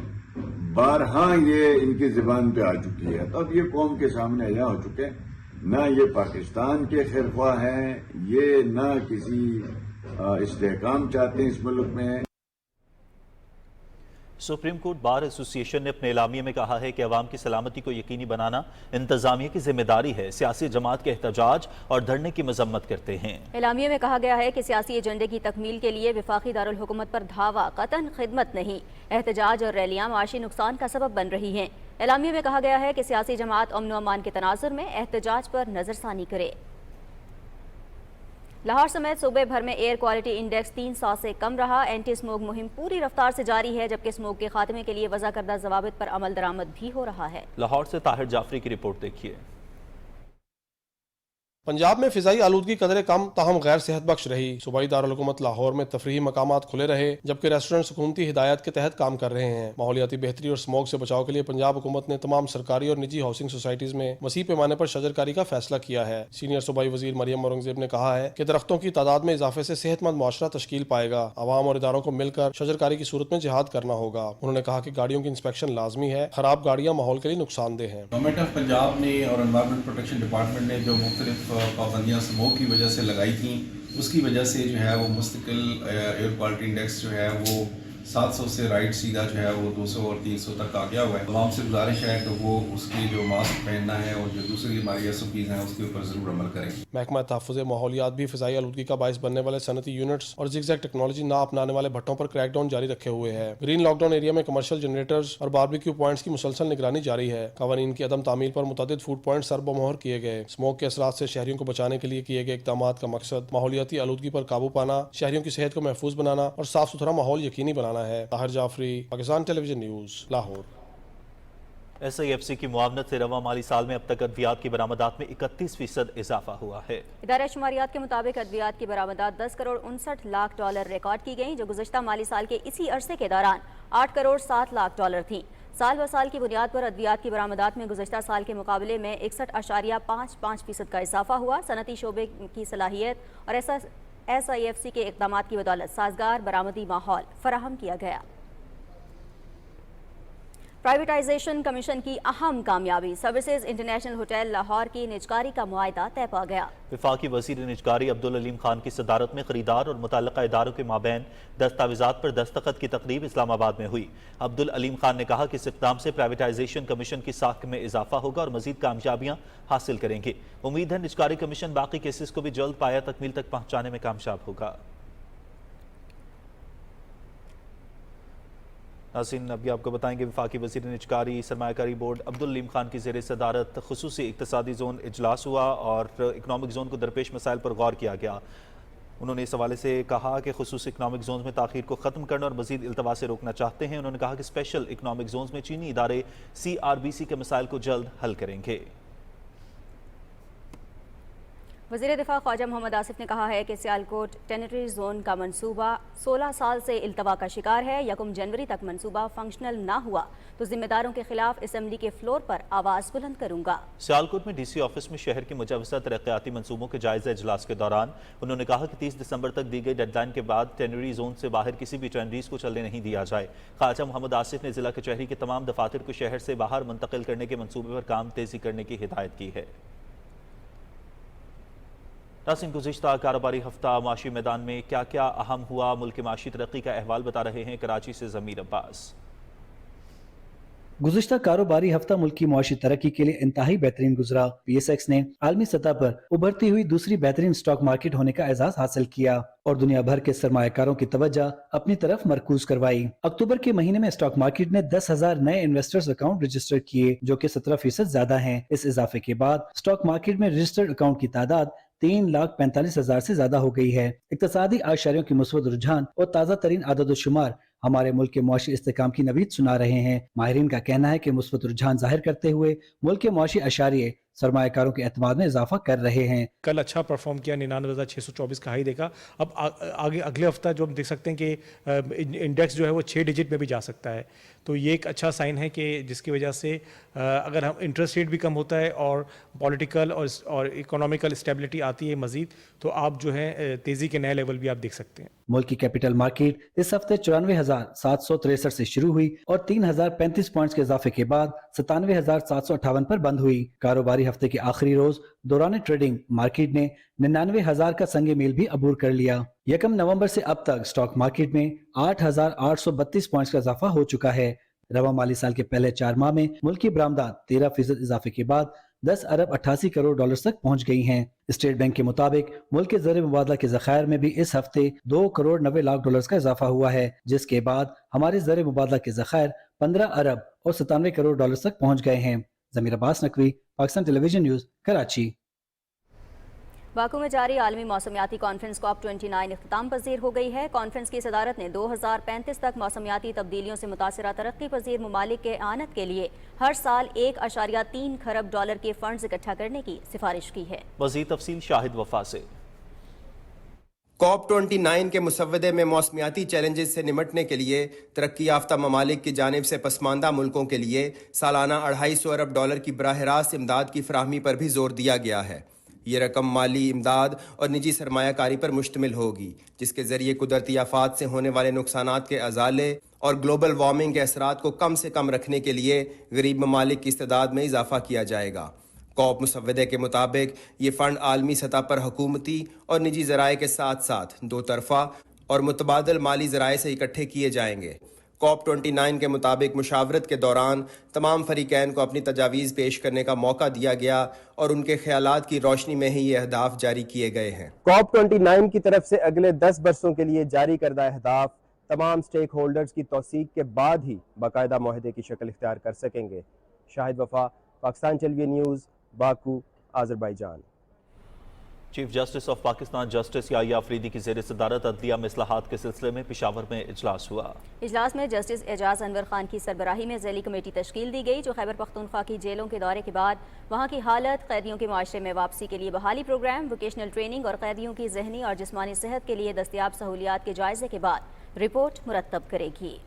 बारहा ये इनकी ज़बान पे आ चुकी है, तब ये कौम के सामने अया हो चुके हैं। ना ये पाकिस्तान के खिरख्वाह हैं, ये ना किसी इस्तेहकाम चाहते हैं इस मुल्क में। सुप्रीम कोर्ट बार एसोसिएशन ने अपने एलामिये में कहा है कि अवाम की सलामती को यकीनी बनाना इंतजामिया की जिम्मेदारी है। सियासी जमात के एहतजाज और धरने की मजम्मत करते हैं। एलामिये में कहा गया है कि सियासी एजेंडे की तकमील के लिए विफाकी दारुल हुकूमत पर धावा कतन खिदमत नहीं। एहतजाज और रैलियां माशी नुकसान का सबब बन रही हैं। एलामिये में कहा गया है कि सियासी जमात अमन व अमान के तनाजुर में एहतजाज पर नजरसानी करे। लाहौर समेत सूबे भर में एयर क्वालिटी इंडेक्स 300 से कम रहा। एंटी स्मोक मुहिम पूरी रफ्तार से जारी है, जबकि स्मोक के खात्मे के लिए वज़ा करदा ज़वाबित पर अमल दरामद भी हो रहा है। लाहौर से ताहिर जाफरी की रिपोर्ट देखिए। पंजाब में फिजाई आलूदगी कदरे कम ताहम गैर सेहत बख्श रही। सूबाई दारुल-हुकूमत लाहौर में तफरीही मकामात खुले रहे, जबकि रेस्टोरेंट हुकूमती हिदायत के तहत काम कर रहे हैं। माहौलियाती बेहतरी और स्मोक से बचाव के लिए पंजाब हुकूमत ने तमाम सरकारी और निजी हाउसिंग सोसाइटीज में वसी पैमाने पर शजरकारी का फैसला किया है। सीनियर सूबाई वजीर मरियम औरंगजेब ने कहा है कि दरख्तों की तादाद में इजाफे से सेहतमंद मुआशरा तश्कील पाएगा। अवाम और इदारों को मिलकर शजरकारी की सूरत में जिहाद करना होगा। उन्होंने कहा कि गाड़ियों की इंस्पेक्शन लाजमी है, खराब गाड़ियाँ माहौल के लिए नुकसानदेह हैं। गवर्नमेंट ऑफ पंजाब ने और एनवायरमेंट प्रोटेक्शन डिपार्टमेंट ने जो मुख्तलिफ पाबंदियाँ स्मोक की वजह से लगाई थी, उसकी वजह से जो है वो मुस्तकिल एयर क्वालिटी इंडेक्स जो है वो 700 से राइट सीधा जो है वो 200 और 300 तक आ गया हुआ है। तमाम से गुजारिश है कि वो उसकी जो मास्क पहनना है और जो दूसरी हमारी SOPs हैं उसके ऊपर ज़रूर अमल करें। महकमा तहफ़्फ़ुज़ माहौलियात भी फ़िज़ाई आलूदगी का बाइस बनने वाले सनती यूनिट्स और ज़िगज़ैग टेक्नोलॉजी ना अपनाने वाले भट्टों पर क्रैकडाउन जारी रखे हुए है। ग्रीन लॉकडाउन एरिया में कमर्शियल जनरेटर्स और बारबेक्यू पॉइंट्स की मुसलसल निगरानी जारी है। कवानीन की अदम तामील पर मुतअद्दिद फूड पॉइंट सरबमोहर किए गए। स्मोक के असरात से शहरियों को बचाने के लिए किए गए इक़दामात का मकसद माहौलियाती आलूदगी पर काबू पाना, शहरियों की सेहत को महफूज बनाना और साफ सुथरा माहौल यकीनी बनाना है। Tahir Jafri, Pakistan television news, Lahore. SIFC की मुआवनत से रवा माली साल में अब तक अद्वियात की बरामदात में 31% इजाफा हुआ है। इदारा शुमारियात के मुताबिक अद्वियात की बरामदात 10 करोड़ 59 लाख डॉलर रिकॉर्ड की गई, जो गुज़श्ता माली साल के इसी अरसे के दौरान 8 करोड़ 7 लाख डॉलर थी। साल ब साल की बुनियाद पर अद्वियात की बरामदात में गुज़श्ता साल के मुकाबले में 61.55% का इजाफा हुआ। सनती शोबे की सलाहियत और SIFC के इक़दामात की बदौलत साजगार बरामदी माहौल फराहम किया गया। प्राइवेटाइजेशन कमीशन की अहम कामयाबी, सर्विसेज इंटरनेशनल होटल लाहौर की निजकारी का मुआहदा तय पा गया। वफाकी वज़ीर निजकारी अब्दुल अलीम खान की सदारत में खरीदार और मुतल्लिका इदारों के माबैन दस्तावेजात पर दस्तखत की तकरीब इस्लामाबाद में हुई। अब्दुल अलीम खान ने कहा कि इस इक़दाम से प्राइवेटाइजेशन कमीशन की साख में इजाफा होगा और मजीद कामयाबियाँ हासिल करेंगे। उम्मीद है निजकारी कमीशन बाकी केसेस को भी जल्द पाया तकमील तक पहुँचाने में कामयाब होगा। नाज़रीन, अभी आपको बताएंगे वफाकी वज़ीर निजकारी सरमायाकारी बोर्ड अब्दुल अलीम खान की ज़ेर सदारत खुसूसी इक़्तिसादी जोन इजलास हुआ और इकनॉमिक जोन को दरपेश मसाइल पर गौर किया गया। उन्होंने इस हवाले से कहा कि खुसूसी इकनॉमिक जोन में ताख़ीर को ख़त्म करना और मज़ीद इल्तवा से रोकना चाहते हैं। उन्होंने कहा कि स्पेशल इकनॉमिक जोन में चीनी इदारे CRBC के मसाइल को जल्द हल करेंगे। वज़ीर दिफा ख्वाजा मोहम्मद आसिफ ने कहा है कि सियालकोट टेरिटरी जोन का मंसूबा 16 साल से इल्तवा का शिकार है। 1 जनवरी तक मंसूबा फंक्शनल ना हुआ तो जिम्मेदारों के खिलाफ असम्बली के फ्लोर पर आवाज़ बुलंद करूंगा। सियालकोट में DC ऑफिस में शहर के मुजव्वज़ा तरक्याती मंसूबों के जायज़ा इजलास के दौरान उन्होंने कहा कि 30 दिसंबर तक दी गई डेडलाइन के बाद टेरिटरी जोन से बाहर किसी भी टेनरीज को चलने नहीं दिया जाए। ख्वाजा मोहम्मद आसिफ ने जिला कचहरी के तमाम दफातर को शहर से बाहर मुंतकिल करने के मंसूबे पर काम तेजी करने की हिदायत की है। नाज़रीन, गुज़िश्ता कारोबारी हफ्ता माशी मैदान में क्या क्या अहम हुआ, मुल्क की माशी तरक्की का अहवाल बता रहे हैं कराची से ज़मीर अब्बास। गुज़िश्ता कारोबारी हफ्ता मुल्क की मुआशी तरक्की के लिए इंतहाई बेहतरीन गुजरा। PSX ने आलमी सतह पर उभरती हुई दूसरी बेहतरीन स्टॉक मार्केट होने का एजाज हासिल किया और दुनिया भर के सरमायाकारों की तवज्जो अपनी तरफ मरकूज करवाई। अक्टूबर के महीने में स्टॉक मार्केट ने 10,000 नए इन्वेस्टर्स अकाउंट रजिस्टर किए, जो कि 17% ज्यादा हैं। इस इजाफे के बाद स्टॉक मार्केट में रजिस्टर्ड अकाउंट की तादाद 3,45,000 से ज्यादा हो गई है। इक्तसादी आशारियों की मुस्बत रुझान और ताज़ा तरीन आदद शुमार हमारे मुल्क के मुआशी इस्तेकाम की नवीद सुना रहे हैं। माहिरीन का कहना है कि मुस्बत रुझान जाहिर करते हुए मुल्क के मुआशी अशारिये सरमायाकारों के एतमाद में इजाफा कर रहे हैं। कल अच्छा परफॉर्म किया, 99,624 का हाई देखा। अब आगे अगले हफ्ता जो हम देख सकते हैं कि इंडेक्स जो है वो 6 डिजिट में भी जा सकता है। तो ये एक अच्छा साइन है कि जिसकी वजह से अगर हम इंटरेस्ट रेट भी कम होता है और पॉलिटिकल और इकोनॉमिकल स्टेबिलिटी आती है मजीद, तो आप जो है तेज़ी के नए लेवल भी आप देख सकते हैं। मुल्क की कैपिटल मार्केट इस हफ्ते 94,763 से शुरू हुई और 3,035 पॉइंट्स के इजाफे के बाद 97,758 पर बंद हुई। कारोबारी हफ्ते के आखिरी रोज दौरान ट्रेडिंग मार्केट ने 99,000 का संगे मील भी अबूर कर लिया। 1 नवंबर से अब तक स्टॉक मार्केट में 8,832 पॉइंट्स का इजाफा हो चुका है। रवा माली साल के पहले 4 माह में मुल्क की बरामदात 13% इजाफे के बाद 10 अरब 88 करोड़ डॉलर तक पहुंच गई हैं। स्टेट बैंक के मुताबिक मुल्क के ज़र मुबादला के ज़खायर में भी इस हफ्ते 2 करोड़ 90 लाख डॉलर का इजाफा हुआ है, जिसके बाद हमारे ज़र मुबादला के ज़खायर 15 अरब और 97 करोड़ डॉलर तक पहुंच गए हैं। Zameer Abbas Naqvi, Pakistan television news, Karachi. Baku में जारी आलमी मौसमियाती कॉन्फ्रेंस COP29 इख्तिताम पजीर हो गई है। कॉन्फ्रेंस की सदारत ने 2035 तक मौसमियाती तब्दीलियों से मुतासरा तरक्की पजीर ममालिक के आनत के लिए हर साल $1.3 खरब के फंड्स इकट्ठा करने की सिफारिश की है। मज़ीद तफसील शाहिद वफा से। COP29 के मुसव्वदे में मौसमियाती चैलेंजेस से निमटने के लिए तरक्की याफ्ता ममालिक की जानिब से पसमानदा मुल्कों के लिए सालाना $250 अरब की बराह रास्त इमदाद की फराहमी पर भी जोर दिया गया है। ये रकम माली इमदाद और निजी सरमायाकारी पर मुश्तमिल होगी, जिसके ज़रिए कुदरती आफात से होने वाले नुकसानात के अजाले और ग्लोबल वार्मिंग के असरात को कम से कम रखने के लिए गरीब ममालिक की इस्तेदाद में इजाफा किया जाएगा। COP मुसव्वदे के मुताबिक ये फ़ंड आलमी सतह पर हुकूमती और निजी ज़राए के साथ साथ दो तरफ़ा और मुतबादल माली ज़राए से इकट्ठे किए जाएंगे। COP29 के मुताबिक मुशावरत के दौरान तमाम फरीकैन को अपनी तजावीज़ पेश करने का मौका दिया गया और उनके ख्यालात की रोशनी में ही ये अहदाफ जारी किए गए हैं। COP29 की तरफ से अगले 10 बरसों के लिए जारी करदा अहदाफ तमाम स्टेक होल्डर्स की तौसीक के बाद ही बाकायदा मुआहदे की शक्ल इख्तियार कर सकेंगे। Shahid Wafa, Pakistan television news, Baku, Azerbaijan. Chief justice of Pakistan justice Yahya Afridi की ज़ेर सदारत अदलिया में इस्लाहात के सिलसिले में पेशावर में इजलास हुआ। इजलास में जस्टिस एजाज अनवर खान की सरबराही में ज़ैली कमेटी तश्कील दी गई, जो खैबर पख्तूनख्वा की जेलों के दौरे के बाद वहाँ की हालत, कैदियों के मुआशरे में वापसी के लिए बहाली प्रोग्राम, वोकेशनल ट्रेनिंग और कैदियों की जहनी और जिस्मानी सेहत के लिए दस्तियाब सहूलियात के जायजे के बाद रिपोर्ट मुरतब करेगी।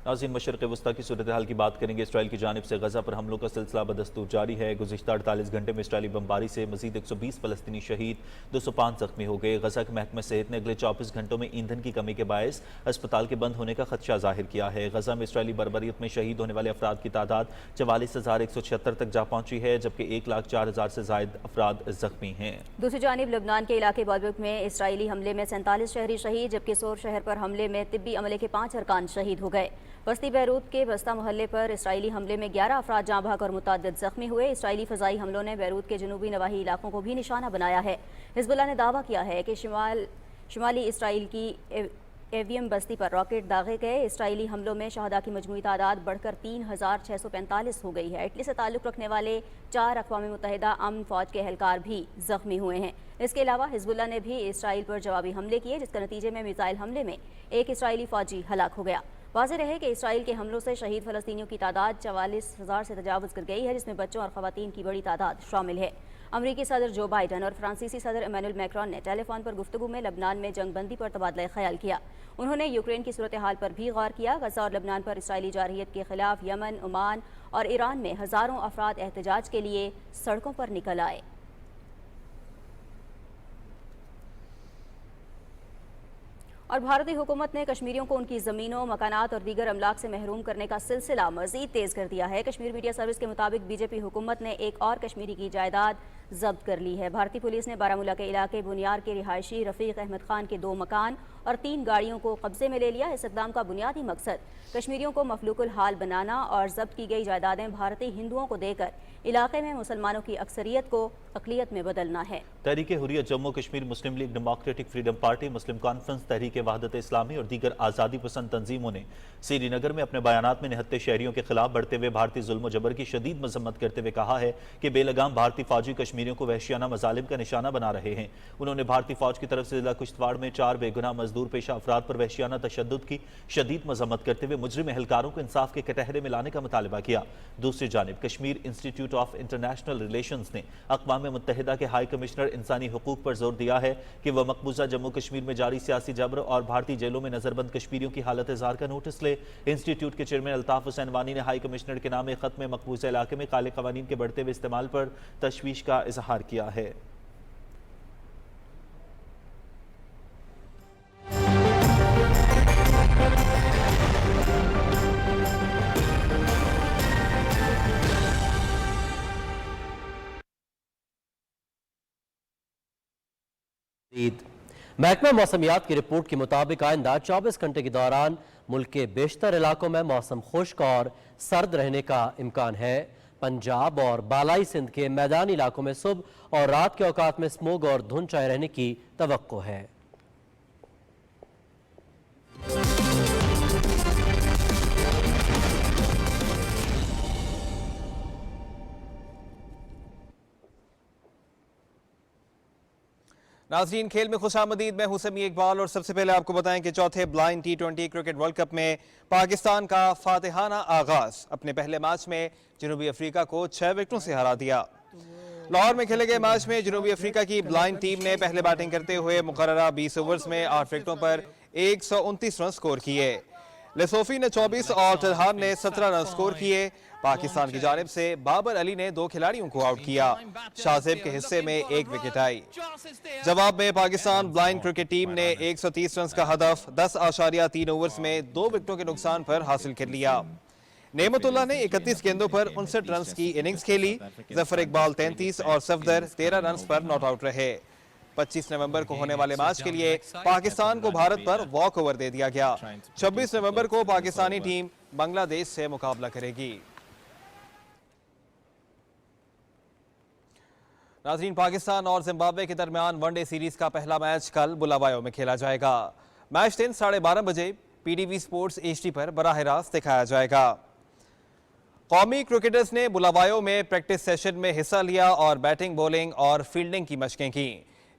नाज़रीन, मशरक़ वस्ता की सूरत हाल की बात करेंगे। इसराइल की जानिब से गजा पर हमलों का सिलसिला बदस्तूर जारी है। गुज़िश्ता 48 घंटे में इसराइली बमबारी से मजीद 120 फ़लस्तीनी शहीद, 205 ज़ख्मी हो गए। गजा के महकमा सेहत ने अगले 24 घंटों में ईंधन की कमी के बायस अस्पताल के बंद होने का खदशा जाहिर किया है। गजा में इसराइली बर्बरियत में शहीद होने वाले अफराद की तादाद 44,176 तक जा पहुंची है, जबकि 1,04,000 से ज़ायद अफराद ज़ख्मी हैं। दूसरी जानिब लबनान के इलाके बॉलबुक में इसराइली हमले में 47 शहरी शहीद, जबकि सोर शहर पर हमले में तिब्बी अमले के 5 अरकान शहीद हो गए। बस्ती बैरूत के बस्ता मोहल्ले पर इसराइली हमले में 11 अफराद जाँ बहक और मुतअद्दिद ज़ख्मी हुए। इसराइली फ़ज़ाई हमलों ने बैरूत के जनूबी नवाही इलाकों को भी निशाना बनाया है। हिज़्बुल्लाह ने दावा किया है कि शिमाली इसराइल की एवियम बस्ती पर रॉकेट दागे गए। इसराइली हमलों में शहदा की मजमूई तादाद बढ़कर 3,645 हो गई है। इटली से ताल्लुक़ रखने वाले 4 अक़वाम मुत्तहिदा अमन फ़ौज के एहलकार भी ज़ख्मी हुए हैं। इसके अलावा हिज़्बुल्लाह ने भी इसराइल पर जवाबी हमले किए, जिसके नतीजे में मिसाइल हमले में एक इसराइली फ़ौजी हलाक हो गया। वाज़ेह रहे कि इसराइल के हमलों से शहीद फ़लस्तीनियों की तादाद 44,000 से तजावुज़ कर गई है, जिसमें बच्चों और ख़वातीन की बड़ी तादाद शामिल है। अमरीकी सदर जो बाइडन और फ्रांसीसी सदर इमैनुअल मैक्रोन ने टेलीफोन पर गुफ्तगू में लबनान में जंगबंदी पर तबादला ख्याल किया। उन्होंने यूक्रेन की सूरत हाल पर भी गौर किया। गजा और लबनान पर इसराइली जारहियत के खिलाफ यमन, ओमान और ईरान में हज़ारों अफराद एहतजाज के लिए सड़कों पर निकल आए। और भारतीय हुकूमत ने कश्मीरियों को उनकी ज़मीनों, मकानात और दीगर अमलाक से महरूम करने का सिलसिला मज़ीद तेज़ कर दिया है। कश्मीर मीडिया सर्विस के मुताबिक बीजेपी हुकूमत ने एक और कश्मीरी की जायदाद जब्त कर ली है। भारतीय पुलिस ने बारामूला के इलाके बुनियार के रिहायशी रफ़ीक अहमद खान के 2 मकान और 3 गाड़ियों को कब्जे में ले लिया। इस इक़दाम का बुनियादी मकसद कश्मीरियों को मफलूकुल हाल बनाना और जब्त की गई जायदादें भारतीय हिंदुओं को देकर इलाके में मुसलमानों की अक्सरियत को अक़लियत में बदलना है। तहरीक हुर्रियत जम्मू कश्मीर, मुस्लिम लीग, डेमोक्रेटिक फ्रीडम पार्टी, मुस्लिम कॉन्फ्रेंस, तहरीक वहदत इस्लामी और दीगर आज़ादी पसंद तंजीमों ने श्रीनगर में अपने बयानात में निहत्ते शहरियों के खिलाफ बढ़ते हुए भारतीय जुल्म जबर की शदीद मजम्मत करते हुए कहा है कि बेलगाम भारतीय फौजी कश्मीरियों को वहशियाना मजालिम का निशाना बना रहे हैं। उन्होंने भारतीय फौज की तरफ से जिला किश्तवाड़ में 4 बेगुनाह मजदूर पेशा अफराद पर वहशियाना तशद्दुद की शदीद मजम्मत करते हुए मुजरिम एहलकारों को इंसाफ के कटहरे में लाने का मुतालबा किया। दूसरी जानिब Kashmir institute of international relations ने अक़वाम मुत्तहिदा के हाई कमिश्नर इंसानी हुकूक पर जोर दिया है कि वह मकबूजा जम्मू कश्मीर में जारी सियासी जबर और भारतीय जेलों में नजरबंद कश्मीरियों की हालत इज़हार का नोटिस ले। इंस्टीट्यूट के चेयरमैन अल्ताफ हुसैन वानी ने हाई कमिश्नर के नाम खत में मकबूजा इलाके में काले क़वानीन के बढ़ते हुए इस्तेमाल पर तशवीश का इजहार किया है। महकमा मौसमियात की रिपोर्ट के मुताबिक आइंदा 24 घंटे के दौरान मुल्क के बेशतर इलाकों में मौसम खुश्क और सर्द रहने का इम्कान है। पंजाब और बालाई सिंध के मैदानी इलाकों में सुबह और रात के औकात में स्मोग और धुंध छाए रहने की तवक्को है। ناظرین کھیل میں خوش آمدید، میں ہوں سمیع اقبال اور سب سے پہلے آپ کو بتائیں کہ چوتھے blind T20 cricket world cup میں پاکستان کا فاتحانہ آغاز، اپنے پہلے میچ میں جنوبی افریقہ کو 6 وکٹوں سے ہرا دیا۔ لاہور میں کھیلے گئے میچ میں جنوبی افریقہ کی بلائنڈ ٹیم نے پہلے بیٹنگ کرتے ہوئے مقررہ 20 اوورز میں 8 وکٹوں پر 129 رن سکور کیے۔ لیسوفی نے 24 اور ٹرہان نے 17 رن سکور کیے۔ پاکستان کی جانب سے بابر علی نے 2 کھلاڑیوں کو آؤٹ کیا، شاہ زیب کے حصے میں 1 وکٹ آئی۔ جواب میں پاکستان بلائنڈ کرکٹ ٹیم نے 130 رنز کا ہدف 10.3 اوورز میں 2 وکٹوں کے نقصان پر حاصل کر لیا۔ نعمت اللہ نے 31 گیندوں پر 59 رنز کی اننگز کھیلی۔ ظفر اقبال 33 اور Safdar 13 runs per not out رہے۔ 25 نومبر کو ہونے والے میچ کے لیے پاکستان کو بھارت پر واک اوور دے دیا گیا۔ 26 نومبر کو پاکستانی ٹیم بنگلہ دیش سے مقابلہ کرے گی۔ ناظرین پاکستان اور زمبابوے کے درمیان ون ڈے سیریز کا پہلا میچ کل بلاوایو میں کھیلا جائے گا۔ میچ دن 12:30 بجے PTV سپورٹس HD پر براہ راست دکھایا جائے گا۔ قومی کرکٹرز نے بلاوایو میں پریکٹس سیشن میں حصہ لیا اور بیٹنگ، بولنگ اور فیلڈنگ کی مشقیں کی۔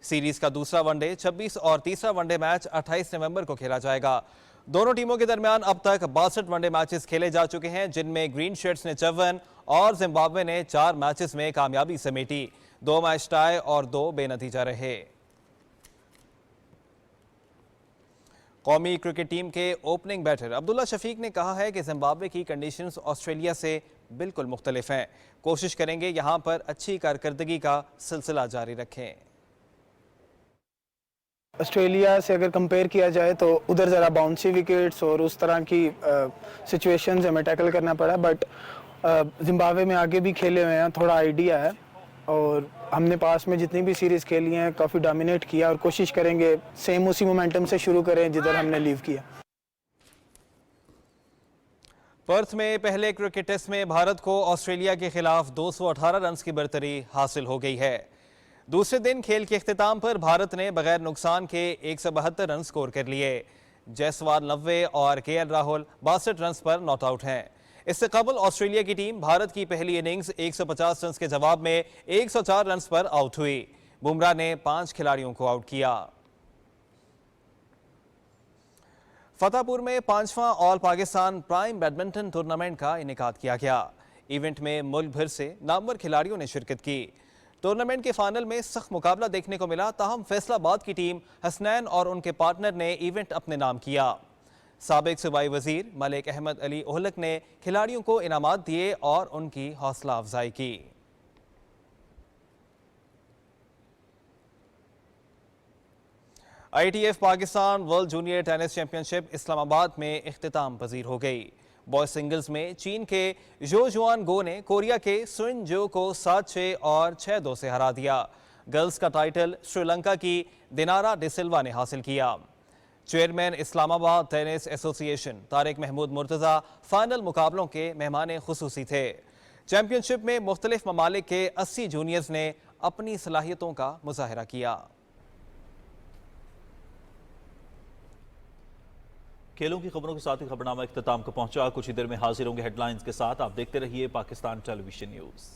سیریز کا دوسرا ون ڈے 26 اور تیسرا ون ڈے میچ 28 نومبر کو کھیلا جائے گا۔ دونوں ٹیموں کے درمیان اب تک 62 ون ڈے میچز کھیلے جا چکے ہیں، جن میں گرین شرٹس نے 54 اور زمبابوے نے 4 میچز میں کامیابی سمیٹی۔ 2 میچ ٹائی اور 2 بے نتیجہ رہے۔ قومی کرکٹ ٹیم کے اوپننگ بیٹر عبداللہ شفیق نے کہا ہے کہ زمبابوے کی کنڈیشنز آسٹریلیا سے بالکل مختلف ہیں، کوشش کریں گے یہاں پر اچھی کارکردگی کا سلسلہ جاری رکھیں۔ آسٹریلیا سے اگر کمپیئر کیا جائے تو ادھر ذرا باؤنسی وکٹس اور اس طرح کی سچویشنز ہمیں ٹیکل کرنا پڑا، بٹ زمبابوے میں آگے بھی کھیلے ہوئے ہیں، تھوڑا آئیڈیا ہے اور ہم نے پاس میں جتنی بھی سیریز کھیلی ہیں کافی ڈومینیٹ کیا اور کوشش کریں گے سیم اسی مومنٹم سے شروع کریں جدھر ہم نے لیو کیا۔ پرتھ میں پہلے کرکٹ ٹیسٹ میں بھارت کو آسٹریلیا کے خلاف 218 رنز کی برتری حاصل ہو گئی ہے۔ دوسرے دن کھیل کے اختتام پر بھارت نے بغیر نقصان کے 172 رن سکور کر لیے۔ جیسوال 90 اور KL Rahul 62 runs per not out ہیں۔ اس سے قبل آسٹریلیا کی ٹیم بھارت کی پہلی اننگز 150 رنز کے جواب میں 104 رنز پر آؤٹ ہوئی۔ بمراہ نے 5 کھلاڑیوں کو آؤٹ کیا۔ فتح پور میں 5واں آل پاکستان پرائم بیڈمنٹن ٹورنامنٹ کا انعقاد کیا گیا۔ ایونٹ میں ملک بھر سے نامور کھلاڑیوں نے شرکت کی۔ ٹورنامنٹ کے فائنل میں سخت مقابلہ دیکھنے کو ملا، تاہم فیصل آباد کی ٹیم حسنین اور ان کے پارٹنر نے ایونٹ اپنے نام کیا۔ سابق صوبائی وزیر ملک احمد علی اہلک نے کھلاڑیوں کو انعامات دیے اور ان کی حوصلہ افزائی کی۔ ITF Pakistan world junior tennis championship Islamabad میں اختتام پذیر ہو گئی۔ بوائز سنگلز میں چین کے جو جوان گو نے کوریا کے سن جو کو 7-6 اور 6-2 سے ہرا دیا۔ گرلز کا ٹائٹل سری لنکا کی دینارا ڈی سلوا نے حاصل کیا۔ چیئرمین اسلام آباد ٹینس ایسوسی ایشن طارق محمود مرتضی فائنل مقابلوں کے مہمان خصوصی تھے۔ چیمپئن شپ میں مختلف ممالک کے 80 جونیئرز نے اپنی صلاحیتوں کا مظاہرہ کیا۔ کھیلوں کی خبروں کے ساتھ ہی خبرنامہ اختتام کو پہنچا۔ کچھ ہی دیر میں حاضر ہوں گے ہیڈ لائنز کے ساتھ، آپ دیکھتے رہیے پاکستان ٹیلی ویژن نیوز۔